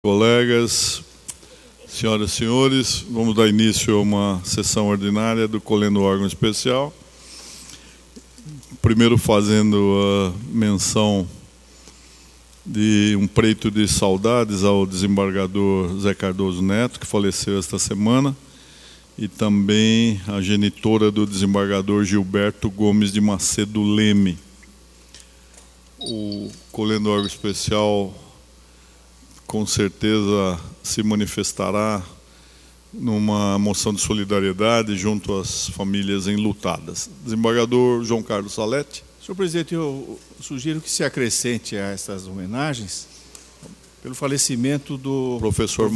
Colegas, senhoras e senhores, vamos dar início a uma sessão ordinária do Colhendo Órgão Especial. Primeiro fazendo a menção de um preito de saudades ao desembargador Zé Cardoso Neto, que faleceu esta semana, e também a genitora do desembargador Gilberto Gomes de Macedo Leme. O Colhendo Órgão Especial com certeza se manifestará numa moção de solidariedade junto às famílias enlutadas. Desembargador João Carlos Salete. Senhor presidente, eu sugiro que se acrescente a essas homenagens pelo falecimento do professor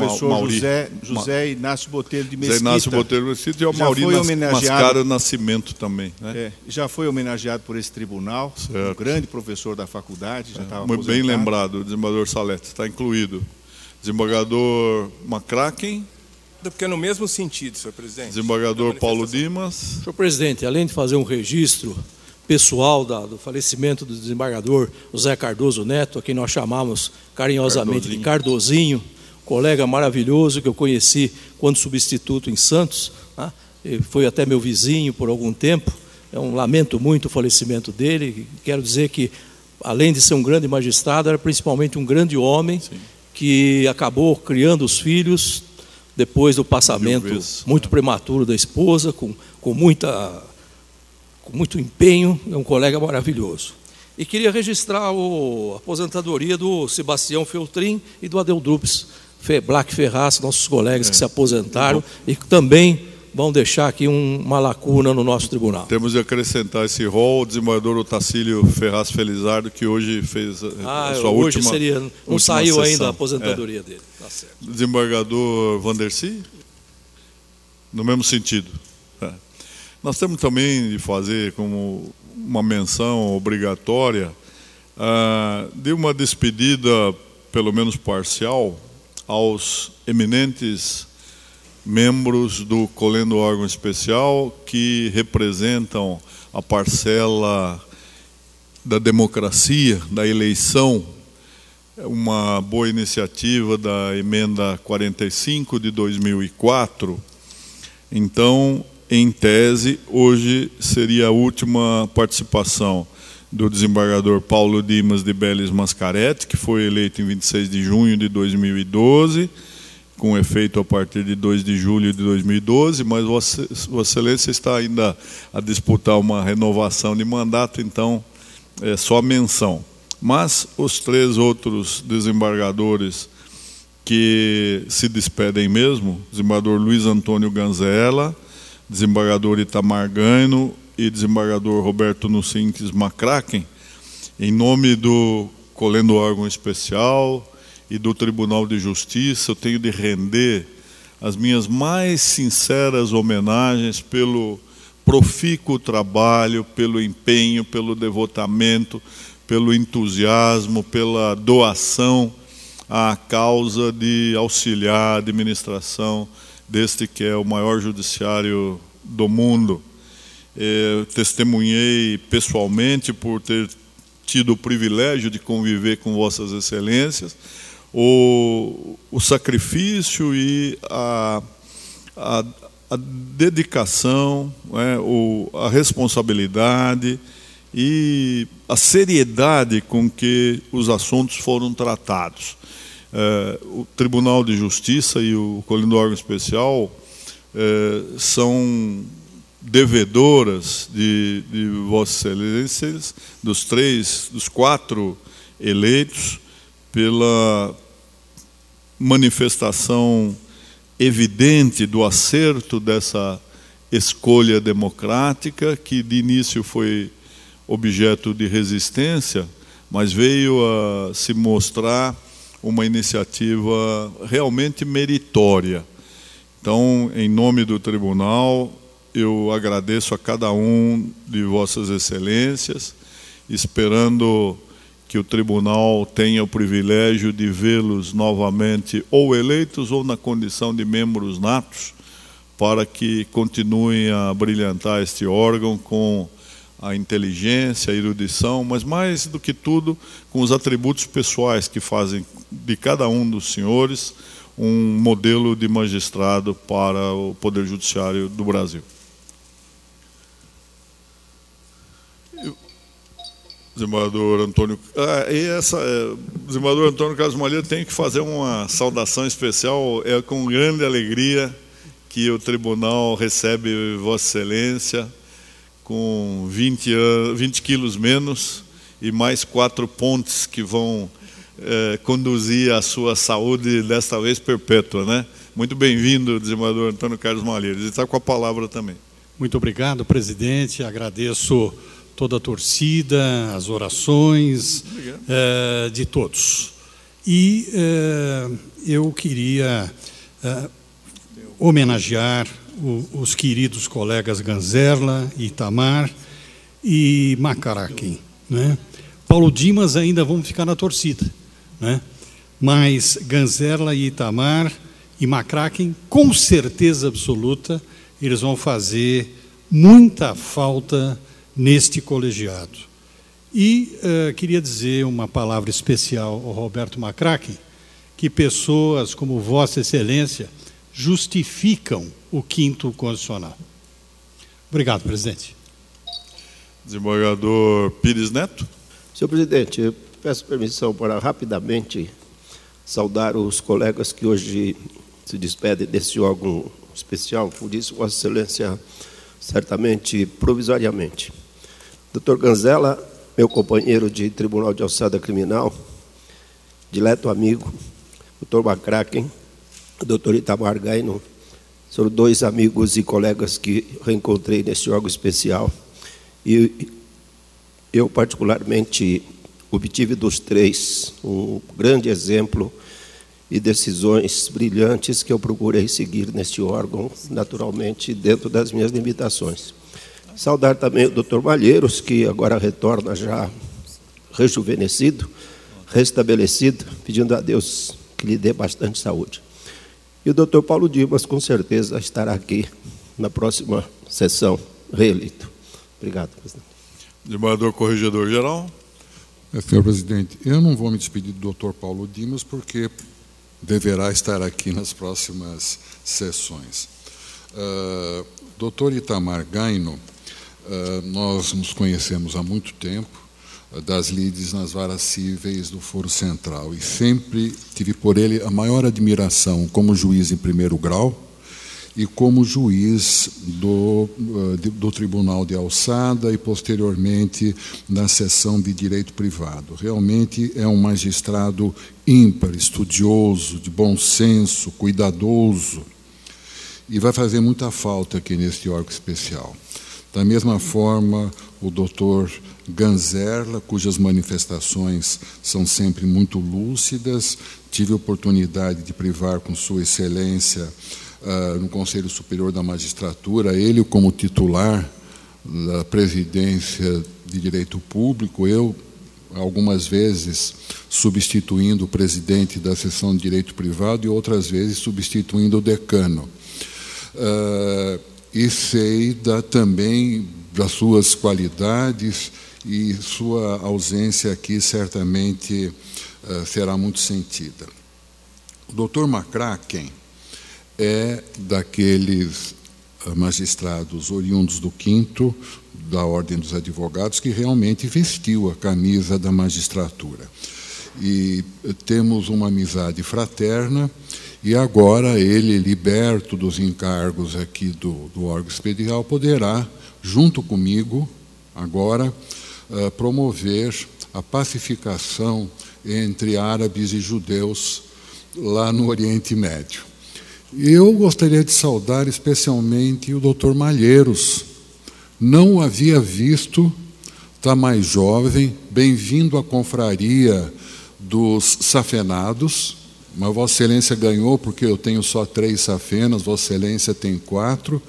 José Inácio Botelho de Mesquita. José Inácio Botelho de Mesquita e o Mauri Mascara Nascimento também. Né? Já foi homenageado por esse tribunal, um grande professor da faculdade, já estava muito bem lembrado, o desembargador Salete, está incluído. Desembargador McCracken. Porque é no mesmo sentido, senhor presidente. Desembargador Paulo Dimas. Senhor presidente, além de fazer um registro pessoal do falecimento do desembargador José Cardoso Neto, a quem nós chamamos carinhosamente de Cardozinho, colega maravilhoso que eu conheci quando substituto em Santos, né? Ele foi até meu vizinho por algum tempo. Lamento muito o falecimento dele. Quero dizer que, além de ser um grande magistrado, era principalmente um grande homem. Sim. Que acabou criando os filhos depois do passamento muito prematuro da esposa, com muito empenho. É um colega maravilhoso. E queria registrar a aposentadoria do Sebastião Feltrin e do Adel Drups Black Ferraz, nossos colegas que se aposentaram e que também vão deixar aqui uma lacuna no nosso tribunal. Temos de acrescentar esse rol o desembargador Otacílio Ferraz Felizardo, que hoje fez a sua última sessão. Não saiu ainda a aposentadoria dele. Tá certo. Desembargador Vandercy, no mesmo sentido. Nós temos também de fazer como uma menção obrigatória de uma despedida, pelo menos parcial, aos eminentes membros do Colhendo Órgão Especial que representam a parcela da democracia, da eleição, uma boa iniciativa da emenda 45 de 2004. Então, em tese, hoje seria a última participação do desembargador Paulo Dimas de Belis Mascaretti, que foi eleito em 26 de junho de 2012, com efeito a partir de 2 de julho de 2012, mas Vossa Excelência está ainda a disputar uma renovação de mandato, então é só menção. Mas os três outros desembargadores que se despedem mesmo, desembargador Luiz Antônio Ganzella, desembargador Itamar Gaino e desembargador Roberto Nucinques McCracken, em nome do Colhendo Órgão Especial e do Tribunal de Justiça, eu tenho de render as minhas mais sinceras homenagens pelo profícuo trabalho, pelo empenho, pelo devotamento, pelo entusiasmo, pela doação à causa de auxiliar a administração deste que é o maior judiciário do mundo. Testemunhei pessoalmente, por ter tido o privilégio de conviver com Vossas Excelências, o sacrifício e a dedicação, a responsabilidade e a seriedade com que os assuntos foram tratados. O Tribunal de Justiça e o Colhendo Órgão Especial são devedoras de Vossas Excelências, dos 4 eleitos, pela manifestação evidente do acerto dessa escolha democrática, que de início foi objeto de resistência, mas veio a se mostrar uma iniciativa realmente meritória. Então, em nome do tribunal, eu agradeço a cada um de Vossas Excelências, esperando que o tribunal tenha o privilégio de vê-los novamente ou eleitos ou na condição de membros natos, para que continuem a brilhantar este órgão com a inteligência, a erudição, mas mais do que tudo com os atributos pessoais que fazem de cada um dos senhores um modelo de magistrado para o Poder Judiciário do Brasil. Desembargador Antônio, desembargador Antônio Carlos Malheiro, tem que fazer uma saudação especial. É com grande alegria que o tribunal recebe Vossa Excelência com 20 quilos menos e mais 4 pontes que vão conduzir a sua saúde, desta vez perpétua, né? Muito bem-vindo, desembargador Antônio Carlos Malheiro. Ele está com a palavra também. Muito obrigado, presidente. Agradeço toda a torcida, as orações de todos. E eu queria homenagear os queridos colegas Ganzerla, Itamar e Macracken, né? Paulo Dimas ainda vamos ficar na torcida, né? Mas Ganzerla e Itamar e Macracken, com certeza absoluta, eles vão fazer muita falta neste colegiado. E queria dizer uma palavra especial ao Roberto Macracken, que pessoas como Vossa Excelência justificam o 5º constitucional. Obrigado, presidente. Desembargador Pires Neto. Senhor presidente, eu peço permissão para rapidamente saudar os colegas que hoje se despedem desse órgão especial, por isso, Vossa Excelência, certamente, provisoriamente. Dr. Ganzerla, meu companheiro de Tribunal de Alçada Criminal, dileto amigo, Dr. Macracken, Dr. Itamar Gaino, são 2 amigos e colegas que reencontrei nesse órgão especial. E eu, particularmente, obtive dos 3 um grande exemplo e decisões brilhantes que eu procurei seguir neste órgão, naturalmente, dentro das minhas limitações. Saudar também o Dr. Malheiros, que agora retorna já rejuvenescido, restabelecido, pedindo a Deus que lhe dê bastante saúde. E o Dr. Paulo Dimas, com certeza, estará aqui na próxima sessão, reeleito. Obrigado, presidente. Desembargador Corregedor-Geral. Senhor presidente, eu não vou me despedir do Dr. Paulo Dimas, porque deverá estar aqui nas próximas sessões. Dr. Itamar Gaino, nós nos conhecemos há muito tempo, das lides nas varas cíveis do Foro Central, e sempre tive por ele a maior admiração como juiz em 1º grau e como juiz do Tribunal de Alçada e, posteriormente, na seção de Direito Privado. Realmente é um magistrado ímpar, estudioso, de bom senso, cuidadoso, e vai fazer muita falta aqui neste órgão especial. Da mesma forma, o doutor Ganzerla, cujas manifestações são sempre muito lúcidas, tive a oportunidade de privar com Sua Excelência no Conselho Superior da Magistratura, ele como titular da presidência de Direito Público, eu, algumas vezes, substituindo o presidente da seção de Direito Privado e outras vezes substituindo o decano. E sei também das suas qualidades, e sua ausência aqui certamente será muito sentida. O Dr. Macracken é daqueles magistrados oriundos do 5º, da Ordem dos Advogados, que realmente vestiu a camisa da magistratura. E temos uma amizade fraterna, e agora ele, liberto dos encargos aqui do órgão especial, poderá, junto comigo, agora, promover a pacificação entre árabes e judeus lá no Oriente Médio. Eu gostaria de saudar especialmente o Dr. Malheiros. Não o havia visto, está mais jovem, bem-vindo à confraria dos safenados, mas Vossa Excelência ganhou porque eu tenho só 3 safenas, Vossa Excelência tem 4,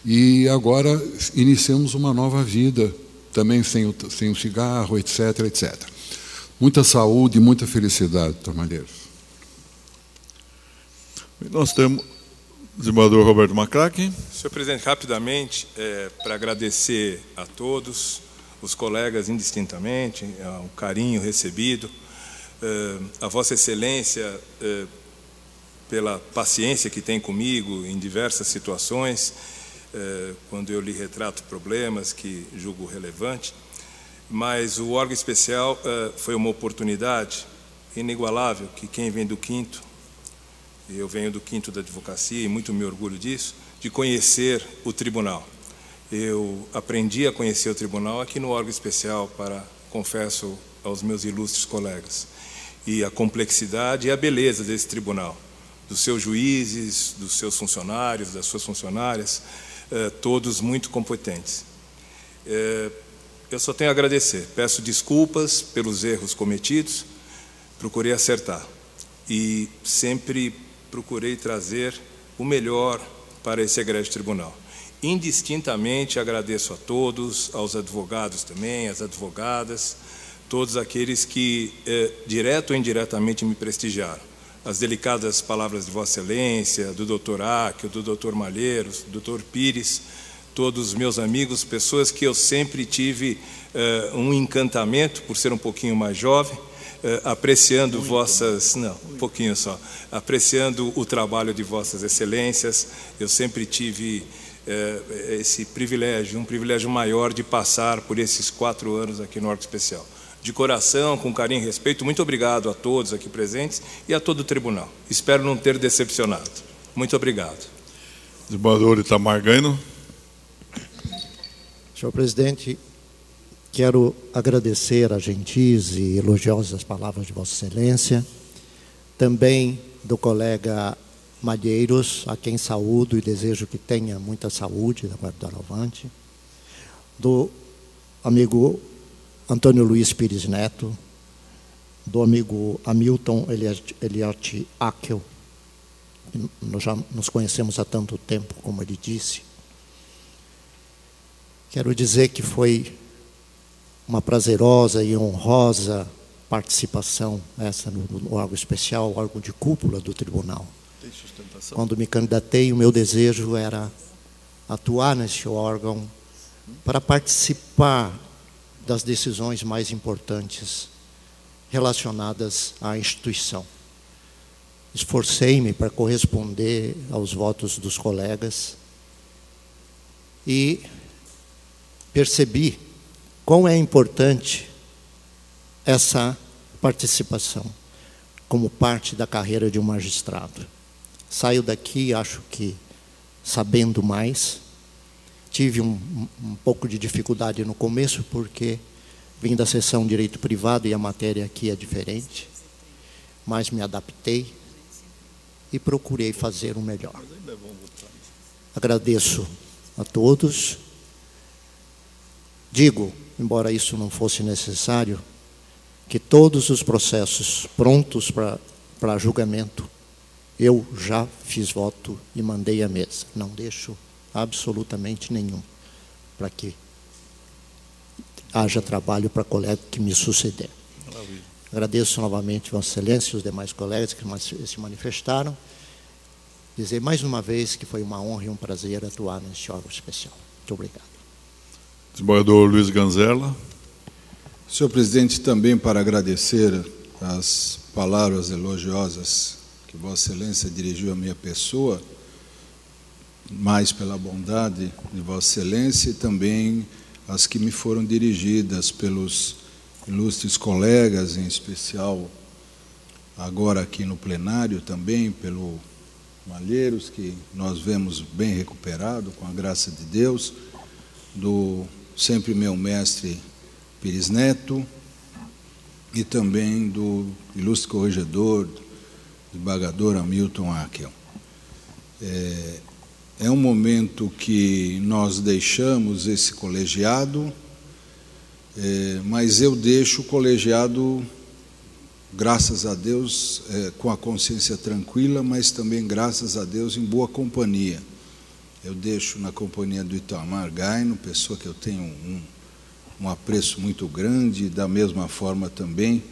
e agora iniciamos uma nova vida, também sem o cigarro, etc, etc. Muita saúde e muita felicidade, Dr. Malheiros. Nós temos o desembargador Roberto Macracken. Senhor presidente, rapidamente, para agradecer a todos, os colegas indistintamente, o carinho recebido, a Vossa Excelência pela paciência que tem comigo em diversas situações, quando eu lhe retrato problemas que julgo relevante, mas o órgão especial foi uma oportunidade inigualável que quem vem do 5º, e eu venho do 5º da advocacia e muito me orgulho disso, de conhecer o tribunal. Eu aprendi a conhecer o tribunal aqui no órgão especial, confesso aos meus ilustres colegas, e a complexidade e a beleza desse tribunal, dos seus juízes, dos seus funcionários, das suas funcionárias, todos muito competentes. Eu só tenho a agradecer, peço desculpas pelos erros cometidos, procurei acertar e sempre procurei trazer o melhor para esse egrégio tribunal. Indistintamente agradeço a todos, aos advogados também, às advogadas, todos aqueles que, direto ou indiretamente, me prestigiaram. As delicadas palavras de Vossa Excelência, do Dr. Áquio, do Dr. Malheiros, do Dr. Pires, todos os meus amigos, pessoas que eu sempre tive um encantamento, por ser um pouquinho mais jovem, apreciando apreciando o trabalho de Vossas Excelências. Eu sempre tive esse privilégio, um privilégio maior de passar por esses 4 anos aqui no órgão especial. De coração, com carinho e respeito, muito obrigado a todos aqui presentes e a todo o tribunal. Espero não ter decepcionado. Muito obrigado. Desembargador Itamar Gaino. Senhor presidente, quero agradecer as gentis e elogiosas palavras de Vossa Excelência, também do colega Malheiros, a quem saúdo e desejo que tenha muita saúde da parte do Aravante, do amigo Antônio Luiz Pires Neto, do amigo Hamilton Eliot Áquio, nós já nos conhecemos há tanto tempo, como ele disse. Quero dizer que foi uma prazerosa e honrosa participação essa no órgão especial, órgão de cúpula do tribunal. Quando me candidatei, o meu desejo era atuar nesse órgão para participar das decisões mais importantes relacionadas à instituição. Esforcei-me para corresponder aos votos dos colegas e percebi quão é importante essa participação como parte da carreira de um magistrado. Saio daqui, acho que sabendo mais. Tive um pouco de dificuldade no começo, porque vim da seção de Direito Privado e a matéria aqui é diferente, mas me adaptei e procurei fazer o melhor. Agradeço a todos. Digo, embora isso não fosse necessário, que todos os processos prontos para julgamento, eu já fiz voto e mandei à mesa. Não deixo absolutamente nenhum, para que haja trabalho para colega que me suceder. Maravilha. Agradeço novamente Vossa Excelência e os demais colegas que se manifestaram. Dizer mais uma vez que foi uma honra e um prazer atuar neste órgão especial. Muito obrigado. Desembargador Luiz Ganzerla. Senhor presidente, também para agradecer as palavras elogiosas que Vossa Excelência dirigiu à minha pessoa, mais pela bondade de Vossa Excelência e também as que me foram dirigidas pelos ilustres colegas, em especial agora aqui no plenário também, pelo Malheiros, que nós vemos bem recuperado, com a graça de Deus, do sempre meu mestre Pires Neto e também do ilustre corregedor, desembargador Hamilton Áquio. É um momento que nós deixamos esse colegiado, mas eu deixo o colegiado, graças a Deus, com a consciência tranquila, mas também, graças a Deus, em boa companhia. Eu deixo na companhia do Itamar Gaino, pessoa que eu tenho um apreço muito grande, da mesma forma também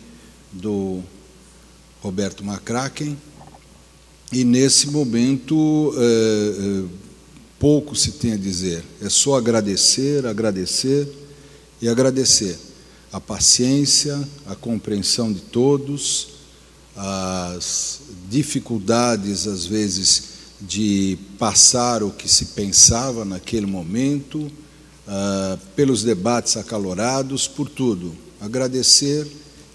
do Roberto McCracken. E nesse momento, pouco se tem a dizer, é só agradecer e agradecer a paciência, a compreensão de todos, as dificuldades, às vezes, de passar o que se pensava naquele momento, pelos debates acalorados, por tudo. Agradecer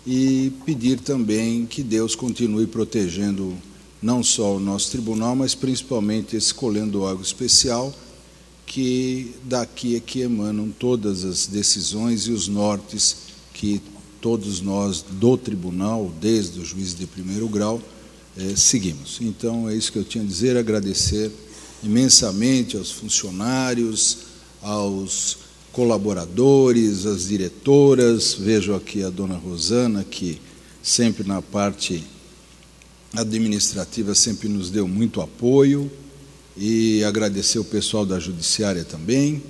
e pedir também que Deus continue protegendo não só o nosso tribunal, mas principalmente esse colendo órgão especial, que daqui é que emanam todas as decisões e os nortes que todos nós do tribunal, desde o juiz de primeiro grau, seguimos. Então, é isso que eu tinha a dizer, agradecer imensamente aos funcionários, aos colaboradores, às diretoras. Vejo aqui a dona Rosana, que sempre na parte administrativa sempre nos deu muito apoio, e agradecer o pessoal da judiciária também,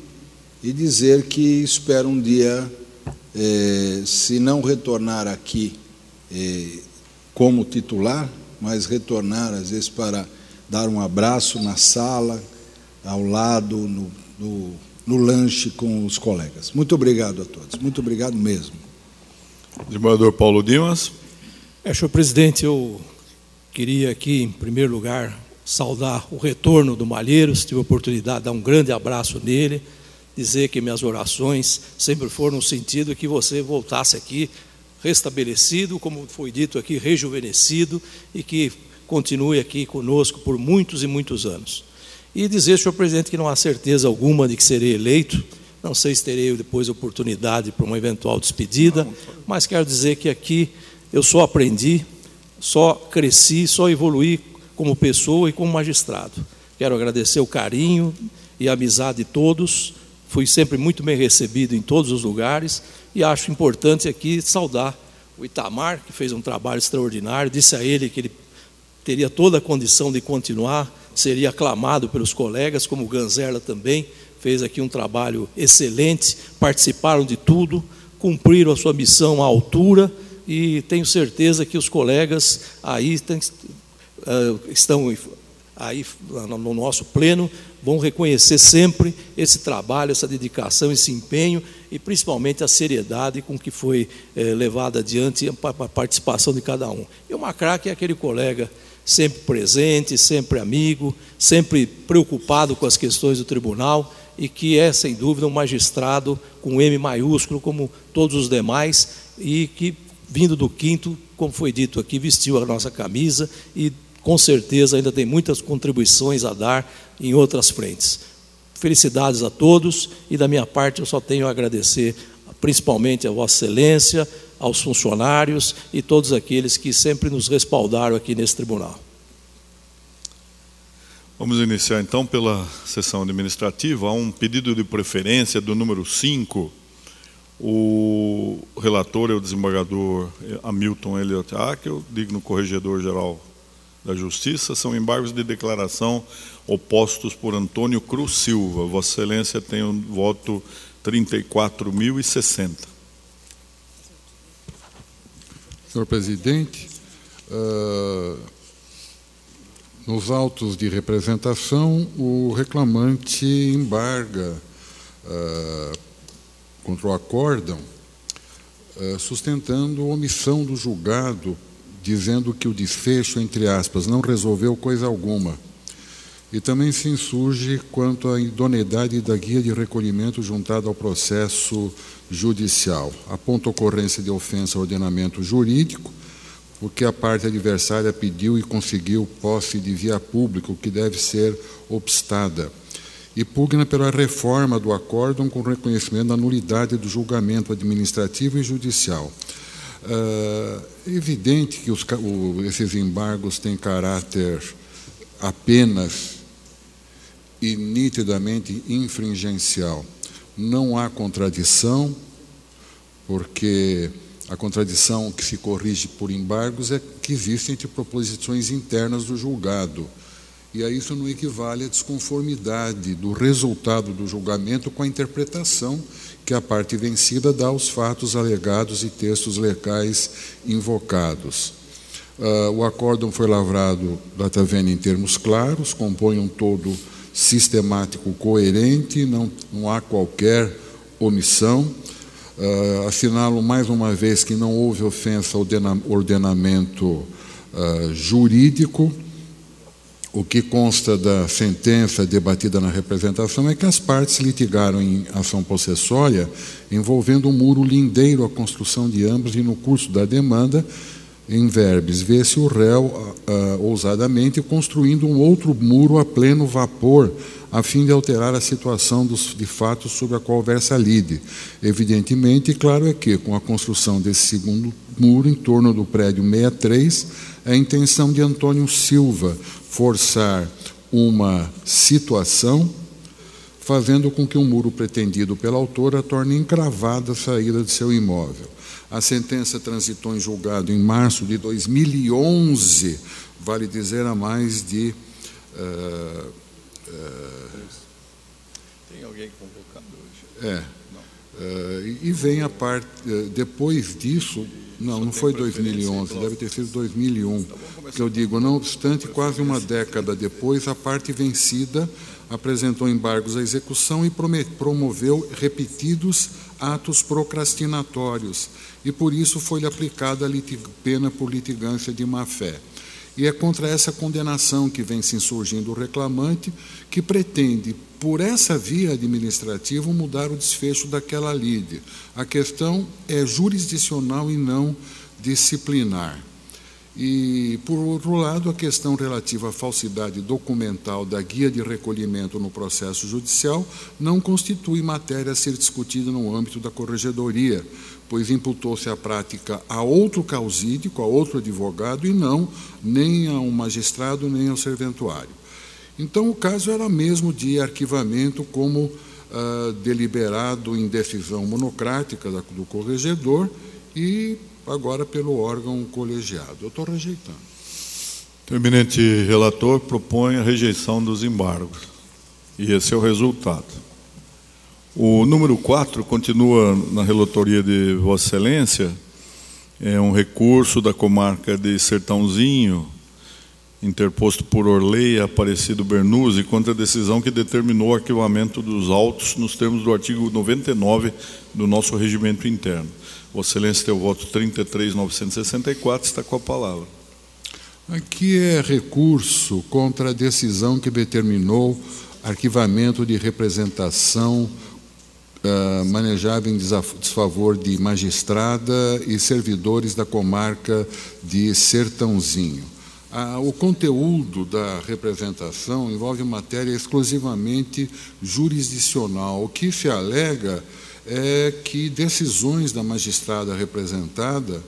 e dizer que espero um dia, se não retornar aqui como titular, mas retornar às vezes para dar um abraço na sala, ao lado, no lanche com os colegas. Muito obrigado a todos, muito obrigado mesmo. Desembargador Paulo Dimas. Senhor presidente, eu queria aqui, em primeiro lugar, saudar o retorno do Malheiros. Tive a oportunidade de dar um grande abraço nele, dizer que minhas orações sempre foram no sentido que você voltasse aqui restabelecido, como foi dito aqui, rejuvenescido, e que continue aqui conosco por muitos e muitos anos. E dizer, senhor presidente, que não há certeza alguma de que serei eleito. Não sei se terei depois oportunidade para uma eventual despedida, mas quero dizer que aqui eu só aprendi, só cresci, só evoluí como pessoa e como magistrado. Quero agradecer o carinho e a amizade de todos. Fui sempre muito bem recebido em todos os lugares, e acho importante aqui saudar o Itamar, que fez um trabalho extraordinário. Disse a ele que ele teria toda a condição de continuar, seria aclamado pelos colegas, como o Ganzerla também fez aqui um trabalho excelente, participaram de tudo, cumpriram a sua missão à altura, e tenho certeza que os colegas aí estão aí no nosso pleno, vão reconhecer sempre esse trabalho, essa dedicação, esse empenho, e principalmente a seriedade com que foi levada adiante a participação de cada um. E o Macraque é aquele colega sempre presente, sempre amigo, sempre preocupado com as questões do tribunal, e que é, sem dúvida, um magistrado com M maiúsculo, como todos os demais, e que, vindo do quinto, como foi dito aqui, vestiu a nossa camisa, e com certeza ainda tem muitas contribuições a dar em outras frentes. Felicidades a todos, e da minha parte eu só tenho a agradecer principalmente a Vossa Excelência, aos funcionários e todos aqueles que sempre nos respaldaram aqui nesse tribunal. Vamos iniciar então pela sessão administrativa. Há um pedido de preferência do número 5. O relator é o desembargador Hamilton Elliott Akel, digno corregedor-geral da Justiça. São embargos de declaração opostos por Antônio Cruz Silva. Vossa Excelência tem um voto 34.060. Senhor presidente, nos autos de representação, o reclamante embarga contra o acórdão, sustentando omissão do julgado, dizendo que o desfecho, entre aspas, não resolveu coisa alguma. E também se insurge quanto à idoneidade da guia de recolhimento juntada ao processo judicial. Aponta ocorrência de ofensa ao ordenamento jurídico, porque a parte adversária pediu e conseguiu posse de via pública, o que deve ser obstada. E pugna pela reforma do acórdão com reconhecimento da nulidade do julgamento administrativo e judicial. É evidente que esses embargos têm caráter apenas e nitidamente infringencial. Não há contradição, porque a contradição que se corrige por embargos é que existe entre proposições internas do julgado. E a isso não equivale à desconformidade do resultado do julgamento com a interpretação que a parte vencida dá aos fatos alegados e textos legais invocados. O acórdão foi lavrado, data vênia, em termos claros, compõe um todo sistemático coerente, não há qualquer omissão. Assinalo mais uma vez que não houve ofensa ao ordenamento jurídico. O que consta da sentença debatida na representação é que as partes litigaram em ação possessória envolvendo um muro lindeiro à construção de ambos, e no curso da demanda, em verbis, vê-se o réu ousadamente construindo um outro muro a pleno vapor, a fim de alterar a situação de fato sobre a qual versa a lide. Evidentemente, claro é que, com a construção desse segundo muro em torno do prédio 63, a intenção de Antônio Silva forçar uma situação, fazendo com que o muro pretendido pela autora torne encravada a saída de seu imóvel. A sentença transitou em julgado em março de 2011, vale dizer, há mais de... Tem alguém convocado hoje? E vem a parte... depois disso... Não foi 2011, deve ter sido 2001. Que eu digo, não obstante, quase uma década depois, a parte vencida apresentou embargos à execução e promoveu repetidos atos procrastinatórios, e por isso foi-lhe aplicada a pena por litigância de má-fé. E é contra essa condenação que vem se insurgindo o reclamante, que pretende, por essa via administrativa, mudar o desfecho daquela lide. A questão é jurisdicional e não disciplinar. E, por outro lado, a questão relativa à falsidade documental da guia de recolhimento no processo judicial não constitui matéria a ser discutida no âmbito da corregedoria, pois imputou-se a prática a outro causídico, a outro advogado, e não nem a um magistrado, nem ao serventuário. Então, o caso era mesmo de arquivamento como deliberado em decisão monocrática do corregedor e agora pelo órgão colegiado. Eu estou rejeitando. O eminente relator propõe a rejeição dos embargos. E esse é o resultado. O número 4 continua na relatoria de Vossa Excelência. É um recurso da comarca de Sertãozinho, interposto por Orley Aparecido Bernuzzi, contra a decisão que determinou o arquivamento dos autos nos termos do artigo 99 do nosso regimento interno. Vossa Excelência tem o voto 33.964, está com a palavra. Aqui é recurso contra a decisão que determinou arquivamento de representação manejada em desfavor de magistrada e servidores da comarca de Sertãozinho. O conteúdo da representação envolve matéria exclusivamente jurisdicional. O que se alega é que decisões da magistrada representada,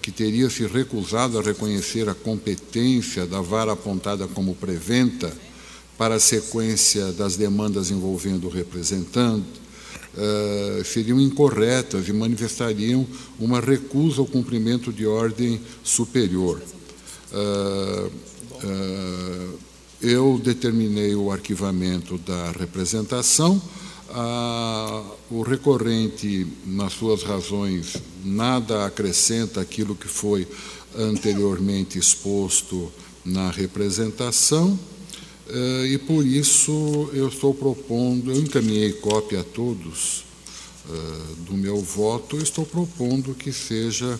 que teria se recusado a reconhecer a competência da vara apontada como preventa para a sequência das demandas envolvendo o representante, seriam incorretas e manifestariam uma recusa ao cumprimento de ordem superior. Eu determinei o arquivamento da representação. O recorrente, nas suas razões, nada acrescenta aquilo que foi anteriormente exposto na representação, e por isso eu estou propondo, eu encaminhei cópia a todos do meu voto, eu estou propondo que seja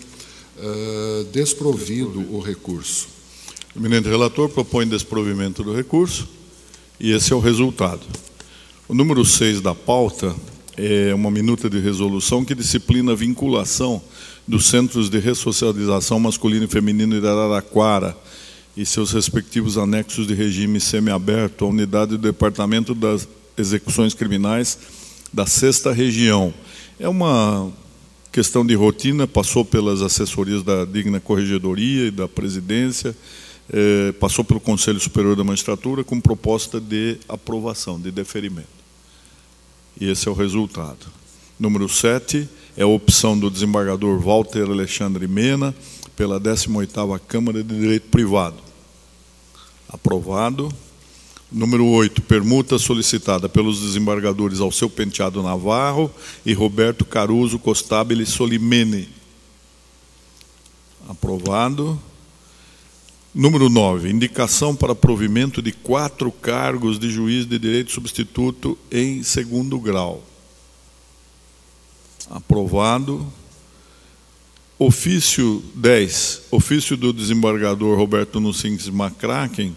desprovido o recurso. O eminente relator propõe desprovimento do recurso, e esse é o resultado. O número 6 da pauta é uma minuta de resolução que disciplina a vinculação dos centros de ressocialização masculino e feminino de Araraquara e seus respectivos anexos de regime semiaberto à unidade do Departamento das Execuções Criminais da 6ª Região. É uma questão de rotina, passou pelas assessorias da digna corregedoria e da presidência, passou pelo Conselho Superior da Magistratura com proposta de aprovação, de deferimento. E esse é o resultado. Número 7 é a opção do desembargador Walter Alexandre Mena pela 18ª Câmara de Direito Privado. Aprovado. Número 8, permuta solicitada pelos desembargadores Alceu Penteado Navarro e Roberto Caruso Costabile Solimene. Aprovado. Número 9, indicação para provimento de 4 cargos de juiz de direito substituto em 2º grau. Aprovado. Ofício 10. Ofício do desembargador Roberto Nucinques Macraken,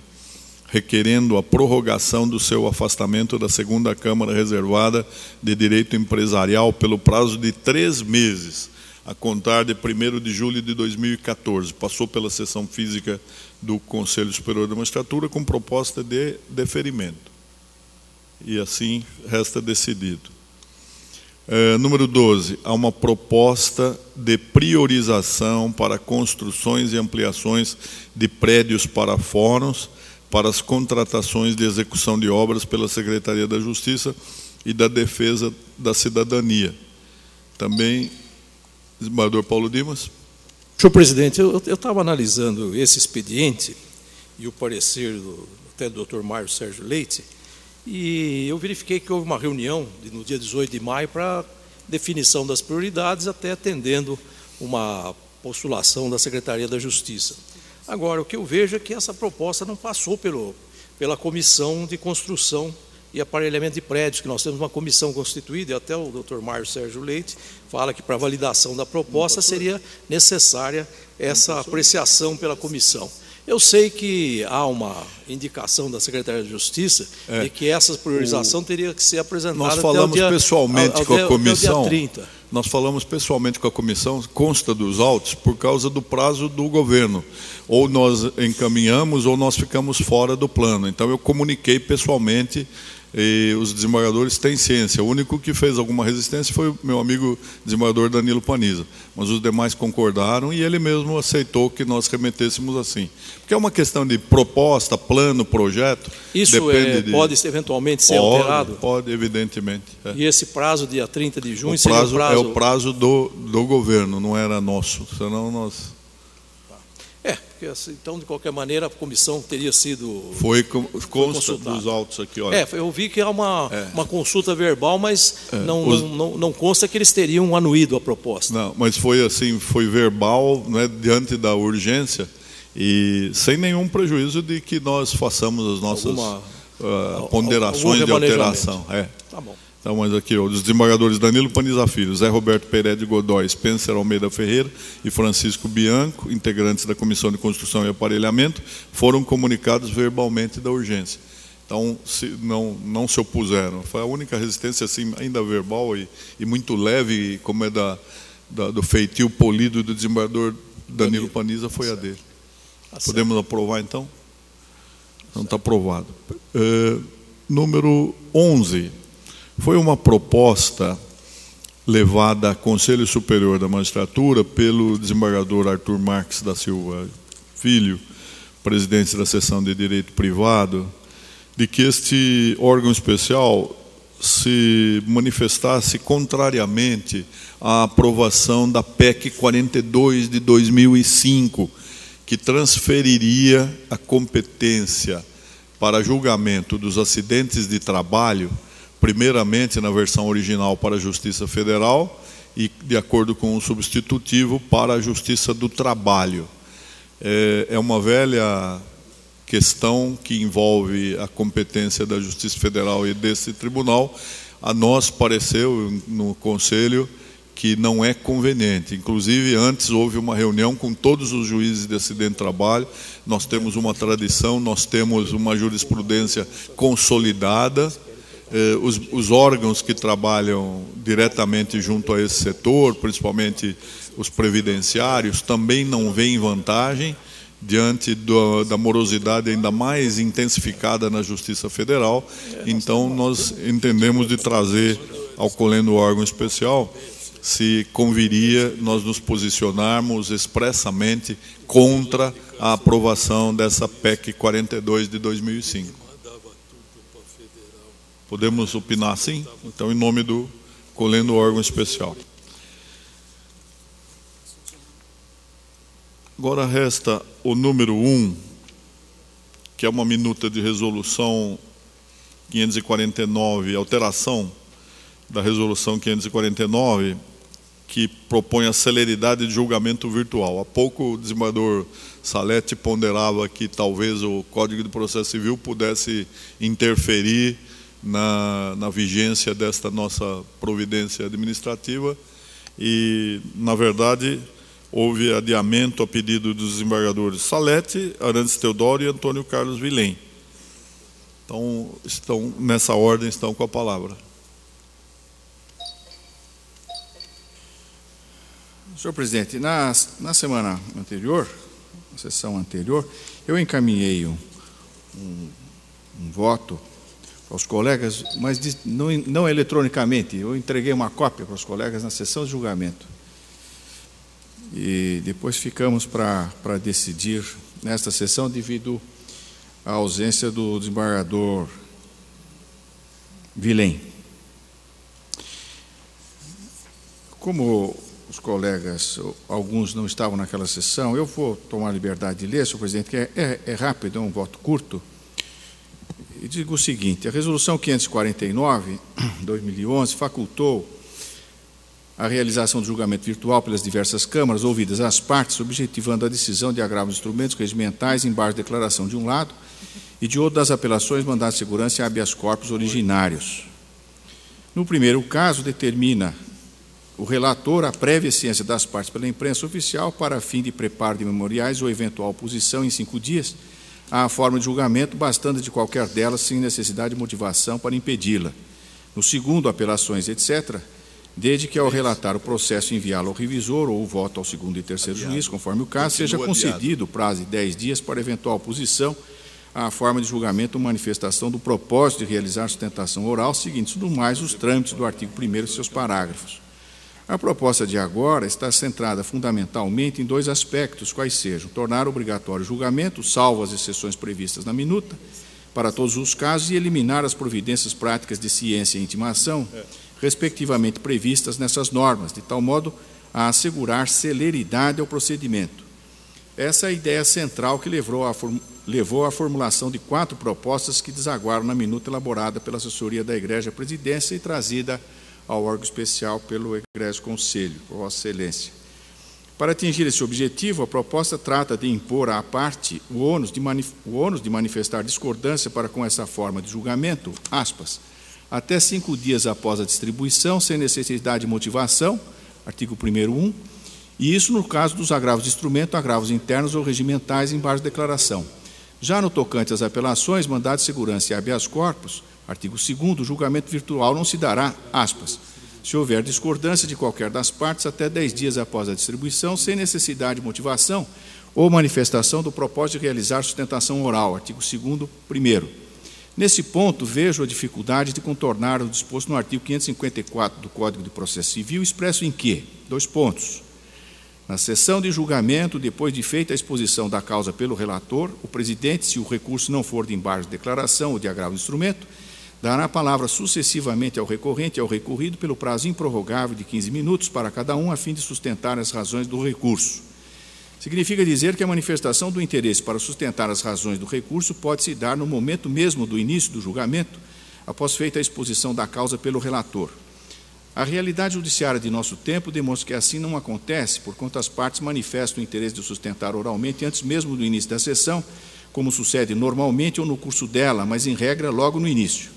requerendo a prorrogação do seu afastamento da segunda Câmara Reservada de Direito Empresarial pelo prazo de 3 meses, a contar de 1º de julho de 2014. Passou pela sessão física do Conselho Superior da Magistratura com proposta de deferimento. E assim resta decidido. Número 12, há uma proposta de priorização para construções e ampliações de prédios para fóruns, para as contratações de execução de obras pela Secretaria da Justiça e da Defesa da Cidadania. Também, desembargador Paulo Dimas. Senhor presidente, eu estava analisando esse expediente e o parecer até do Dr. Mário Sérgio Leite, e eu verifiquei que houve uma reunião no dia 18 de maio para definição das prioridades, até atendendo uma postulação da Secretaria da Justiça. Agora, o que eu vejo é que essa proposta não passou pela Comissão de Construção e Aparelhamento de Prédios, que nós temos uma comissão constituída, e até o Dr. Mário Sérgio Leite fala que para validação da proposta seria necessária essa apreciação pela comissão. Eu sei que há uma indicação da Secretaria de Justiça de que essa priorização teria que ser apresentada nós falamos até o dia, pessoalmente com a comissão. Até o dia 30. Nós falamos pessoalmente com a comissão, consta dos autos, por causa do prazo do governo. Ou nós encaminhamos ou nós ficamos fora do plano. Então eu comuniquei pessoalmente, e os desembargadores têm ciência. O único que fez alguma resistência foi o meu amigo desembargador Danilo Paniza. Mas os demais concordaram e ele mesmo aceitou que nós remetêssemos assim. Porque é uma questão de proposta, plano, projeto. Isso pode eventualmente ser alterado? Pode, evidentemente. E esse prazo, dia 30 de junho, seria o prazo? É o prazo do governo, não era nosso. Senão nós... Porque, então, de qualquer maneira, a comissão teria sido... Consta dos autos aqui, olha. Eu vi que há uma consulta verbal, mas não consta que eles teriam anuído a proposta. Não, mas foi assim, foi verbal, né, diante da urgência, e sem nenhum prejuízo de que nós façamos as nossas ponderações de alteração. Tá bom. Então, mas aqui, os desembargadores Danilo Paniza Filho, Zé Roberto Pereira Godoy, Spencer Almeida Ferreira e Francisco Bianco, integrantes da Comissão de Construção e Aparelhamento, foram comunicados verbalmente da urgência. Então, não se opuseram. Foi a única resistência, assim, ainda verbal e muito leve, como é do feitio polido do desembargador Danilo Paniza, foi a dele. Podemos aprovar, então? Então, está aprovado. Número 11. Foi uma proposta levada ao Conselho Superior da Magistratura pelo desembargador Arthur Marques da Silva Filho, presidente da Seção de Direito Privado, de que este órgão especial se manifestasse contrariamente à aprovação da PEC 42 de 2005, que transferiria a competência para julgamento dos acidentes de trabalho, primeiramente na versão original para a Justiça Federal e, de acordo com o substitutivo, para a Justiça do Trabalho. É uma velha questão que envolve a competência da Justiça Federal e desse tribunal. A nós pareceu, no Conselho, que não é conveniente. Inclusive, antes houve uma reunião com todos os juízes de acidente de trabalho. Nós temos uma tradição, nós temos uma jurisprudência consolidada. Os órgãos que trabalham diretamente junto a esse setor, principalmente os previdenciários, também não veem vantagem diante da morosidade ainda mais intensificada na Justiça Federal. Então, nós entendemos de trazer ao colendo órgão especial, se conviria nós nos posicionarmos expressamente contra a aprovação dessa PEC 42 de 2005. Podemos opinar assim? Então, em nome do colendo órgão especial. Agora resta o número 1, que é uma minuta de resolução 549, alteração da resolução 549, que propõe a celeridade de julgamento virtual. Há pouco o desembargador Salete ponderava que talvez o Código de Processo Civil pudesse interferir na vigência desta nossa providência administrativa, e, na verdade, houve adiamento a pedido dos desembargadores Salete, Arantes Teodoro e Antônio Carlos Vilém. Então, nessa ordem, estão com a palavra. Senhor presidente, na semana anterior, na sessão anterior, eu encaminhei um voto aos colegas, mas não eletronicamente. Eu entreguei uma cópia para os colegas na sessão de julgamento. E depois ficamos para decidir nesta sessão devido à ausência do desembargador Vilém. Como os colegas, alguns não estavam naquela sessão, eu vou tomar a liberdade de ler, senhor presidente, que é rápido, é um voto curto. E digo o seguinte: a resolução 549, 2011, facultou a realização do julgamento virtual pelas diversas câmaras, ouvidas as partes, objetivando a decisão de agravo de instrumentos regimentais em base de declaração de um lado e de outro das apelações, mandados de segurança e habeas corpus originários. No primeiro caso, determina o relator a prévia ciência das partes pela imprensa oficial para fim de preparo de memoriais ou eventual oposição em 5 dias à forma de julgamento, bastando de qualquer delas sem necessidade de motivação para impedi-la. No segundo, apelações, etc., desde que ao relatar o processo enviá-lo ao revisor ou o voto ao segundo e terceiro juiz, conforme o caso, seja concedido o prazo de 10 dias para eventual oposição à forma de julgamento ou manifestação do propósito de realizar sustentação oral, seguindo tudo mais os trâmites do artigo 1º e seus parágrafos. A proposta de agora está centrada fundamentalmente em 2 aspectos, quais sejam: tornar obrigatório o julgamento, salvo as exceções previstas na minuta, para todos os casos, e eliminar as providências práticas de ciência e intimação, respectivamente previstas nessas normas, de tal modo a assegurar celeridade ao procedimento. Essa é a ideia central que levou à formulação de 4 propostas que desaguaram na minuta elaborada pela assessoria da Egrégia Presidência e trazida ao órgão especial pelo Egrégio Conselho, por Vossa Excelência. Para atingir esse objetivo, a proposta trata de impor à parte o ônus de manifestar discordância para com essa forma de julgamento, aspas, até 5 dias após a distribuição, sem necessidade de motivação, artigo 1º 1, e isso no caso dos agravos de instrumento, agravos internos ou regimentais em base de declaração. Já no tocante às apelações, mandado de segurança e habeas corpus, artigo 2º, o julgamento virtual não se dará, aspas, se houver discordância de qualquer das partes até 10 dias após a distribuição, sem necessidade de motivação ou manifestação do propósito de realizar sustentação oral, artigo 2º, 1º. Nesse ponto, vejo a dificuldade de contornar o disposto no artigo 554 do Código de Processo Civil, expresso em que, 2 pontos, na sessão de julgamento, depois de feita a exposição da causa pelo relator, o presidente, se o recurso não for de embargo de declaração ou de agravo de instrumento, dará a palavra sucessivamente ao recorrente e ao recorrido pelo prazo improrrogável de 15 minutos para cada um, a fim de sustentar as razões do recurso. Significa dizer que a manifestação do interesse para sustentar as razões do recurso pode se dar no momento mesmo do início do julgamento, após feita a exposição da causa pelo relator. A realidade judiciária de nosso tempo demonstra que assim não acontece, porquanto as partes manifestam o interesse de sustentar oralmente antes mesmo do início da sessão, como sucede normalmente ou no curso dela, mas em regra logo no início.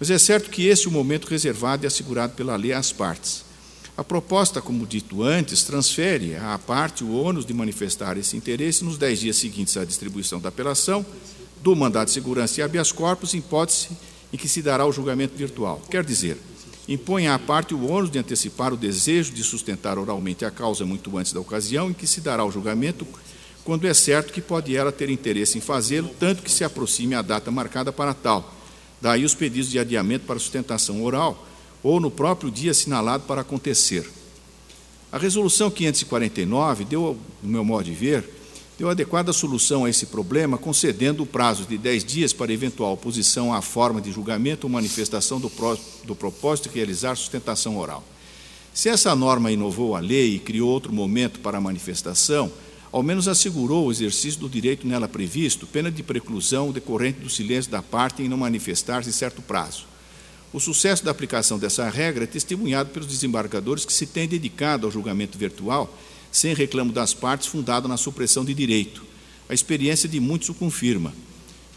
Mas é certo que esse é o momento reservado e assegurado pela lei às partes. A proposta, como dito antes, transfere à parte o ônus de manifestar esse interesse nos 10 dias seguintes à distribuição da apelação, do mandado de segurança e habeas corpus, em hipótese em que se dará o julgamento virtual. Quer dizer, impõe à parte o ônus de antecipar o desejo de sustentar oralmente a causa muito antes da ocasião em que se dará o julgamento, quando é certo que pode ela ter interesse em fazê-lo, tanto que se aproxime a data marcada para tal. Daí os pedidos de adiamento para sustentação oral, ou no próprio dia assinalado para acontecer. A resolução 549 deu, no meu modo de ver, deu adequada solução a esse problema, concedendo o prazo de 10 dias para eventual oposição à forma de julgamento ou manifestação do propósito de realizar sustentação oral. Se essa norma inovou a lei e criou outro momento para a manifestação, ao menos assegurou o exercício do direito nela previsto, pena de preclusão decorrente do silêncio da parte em não manifestar-se em certo prazo. O sucesso da aplicação dessa regra é testemunhado pelos desembargadores que se têm dedicado ao julgamento virtual, sem reclamo das partes, fundado na supressão de direito. A experiência de muitos o confirma.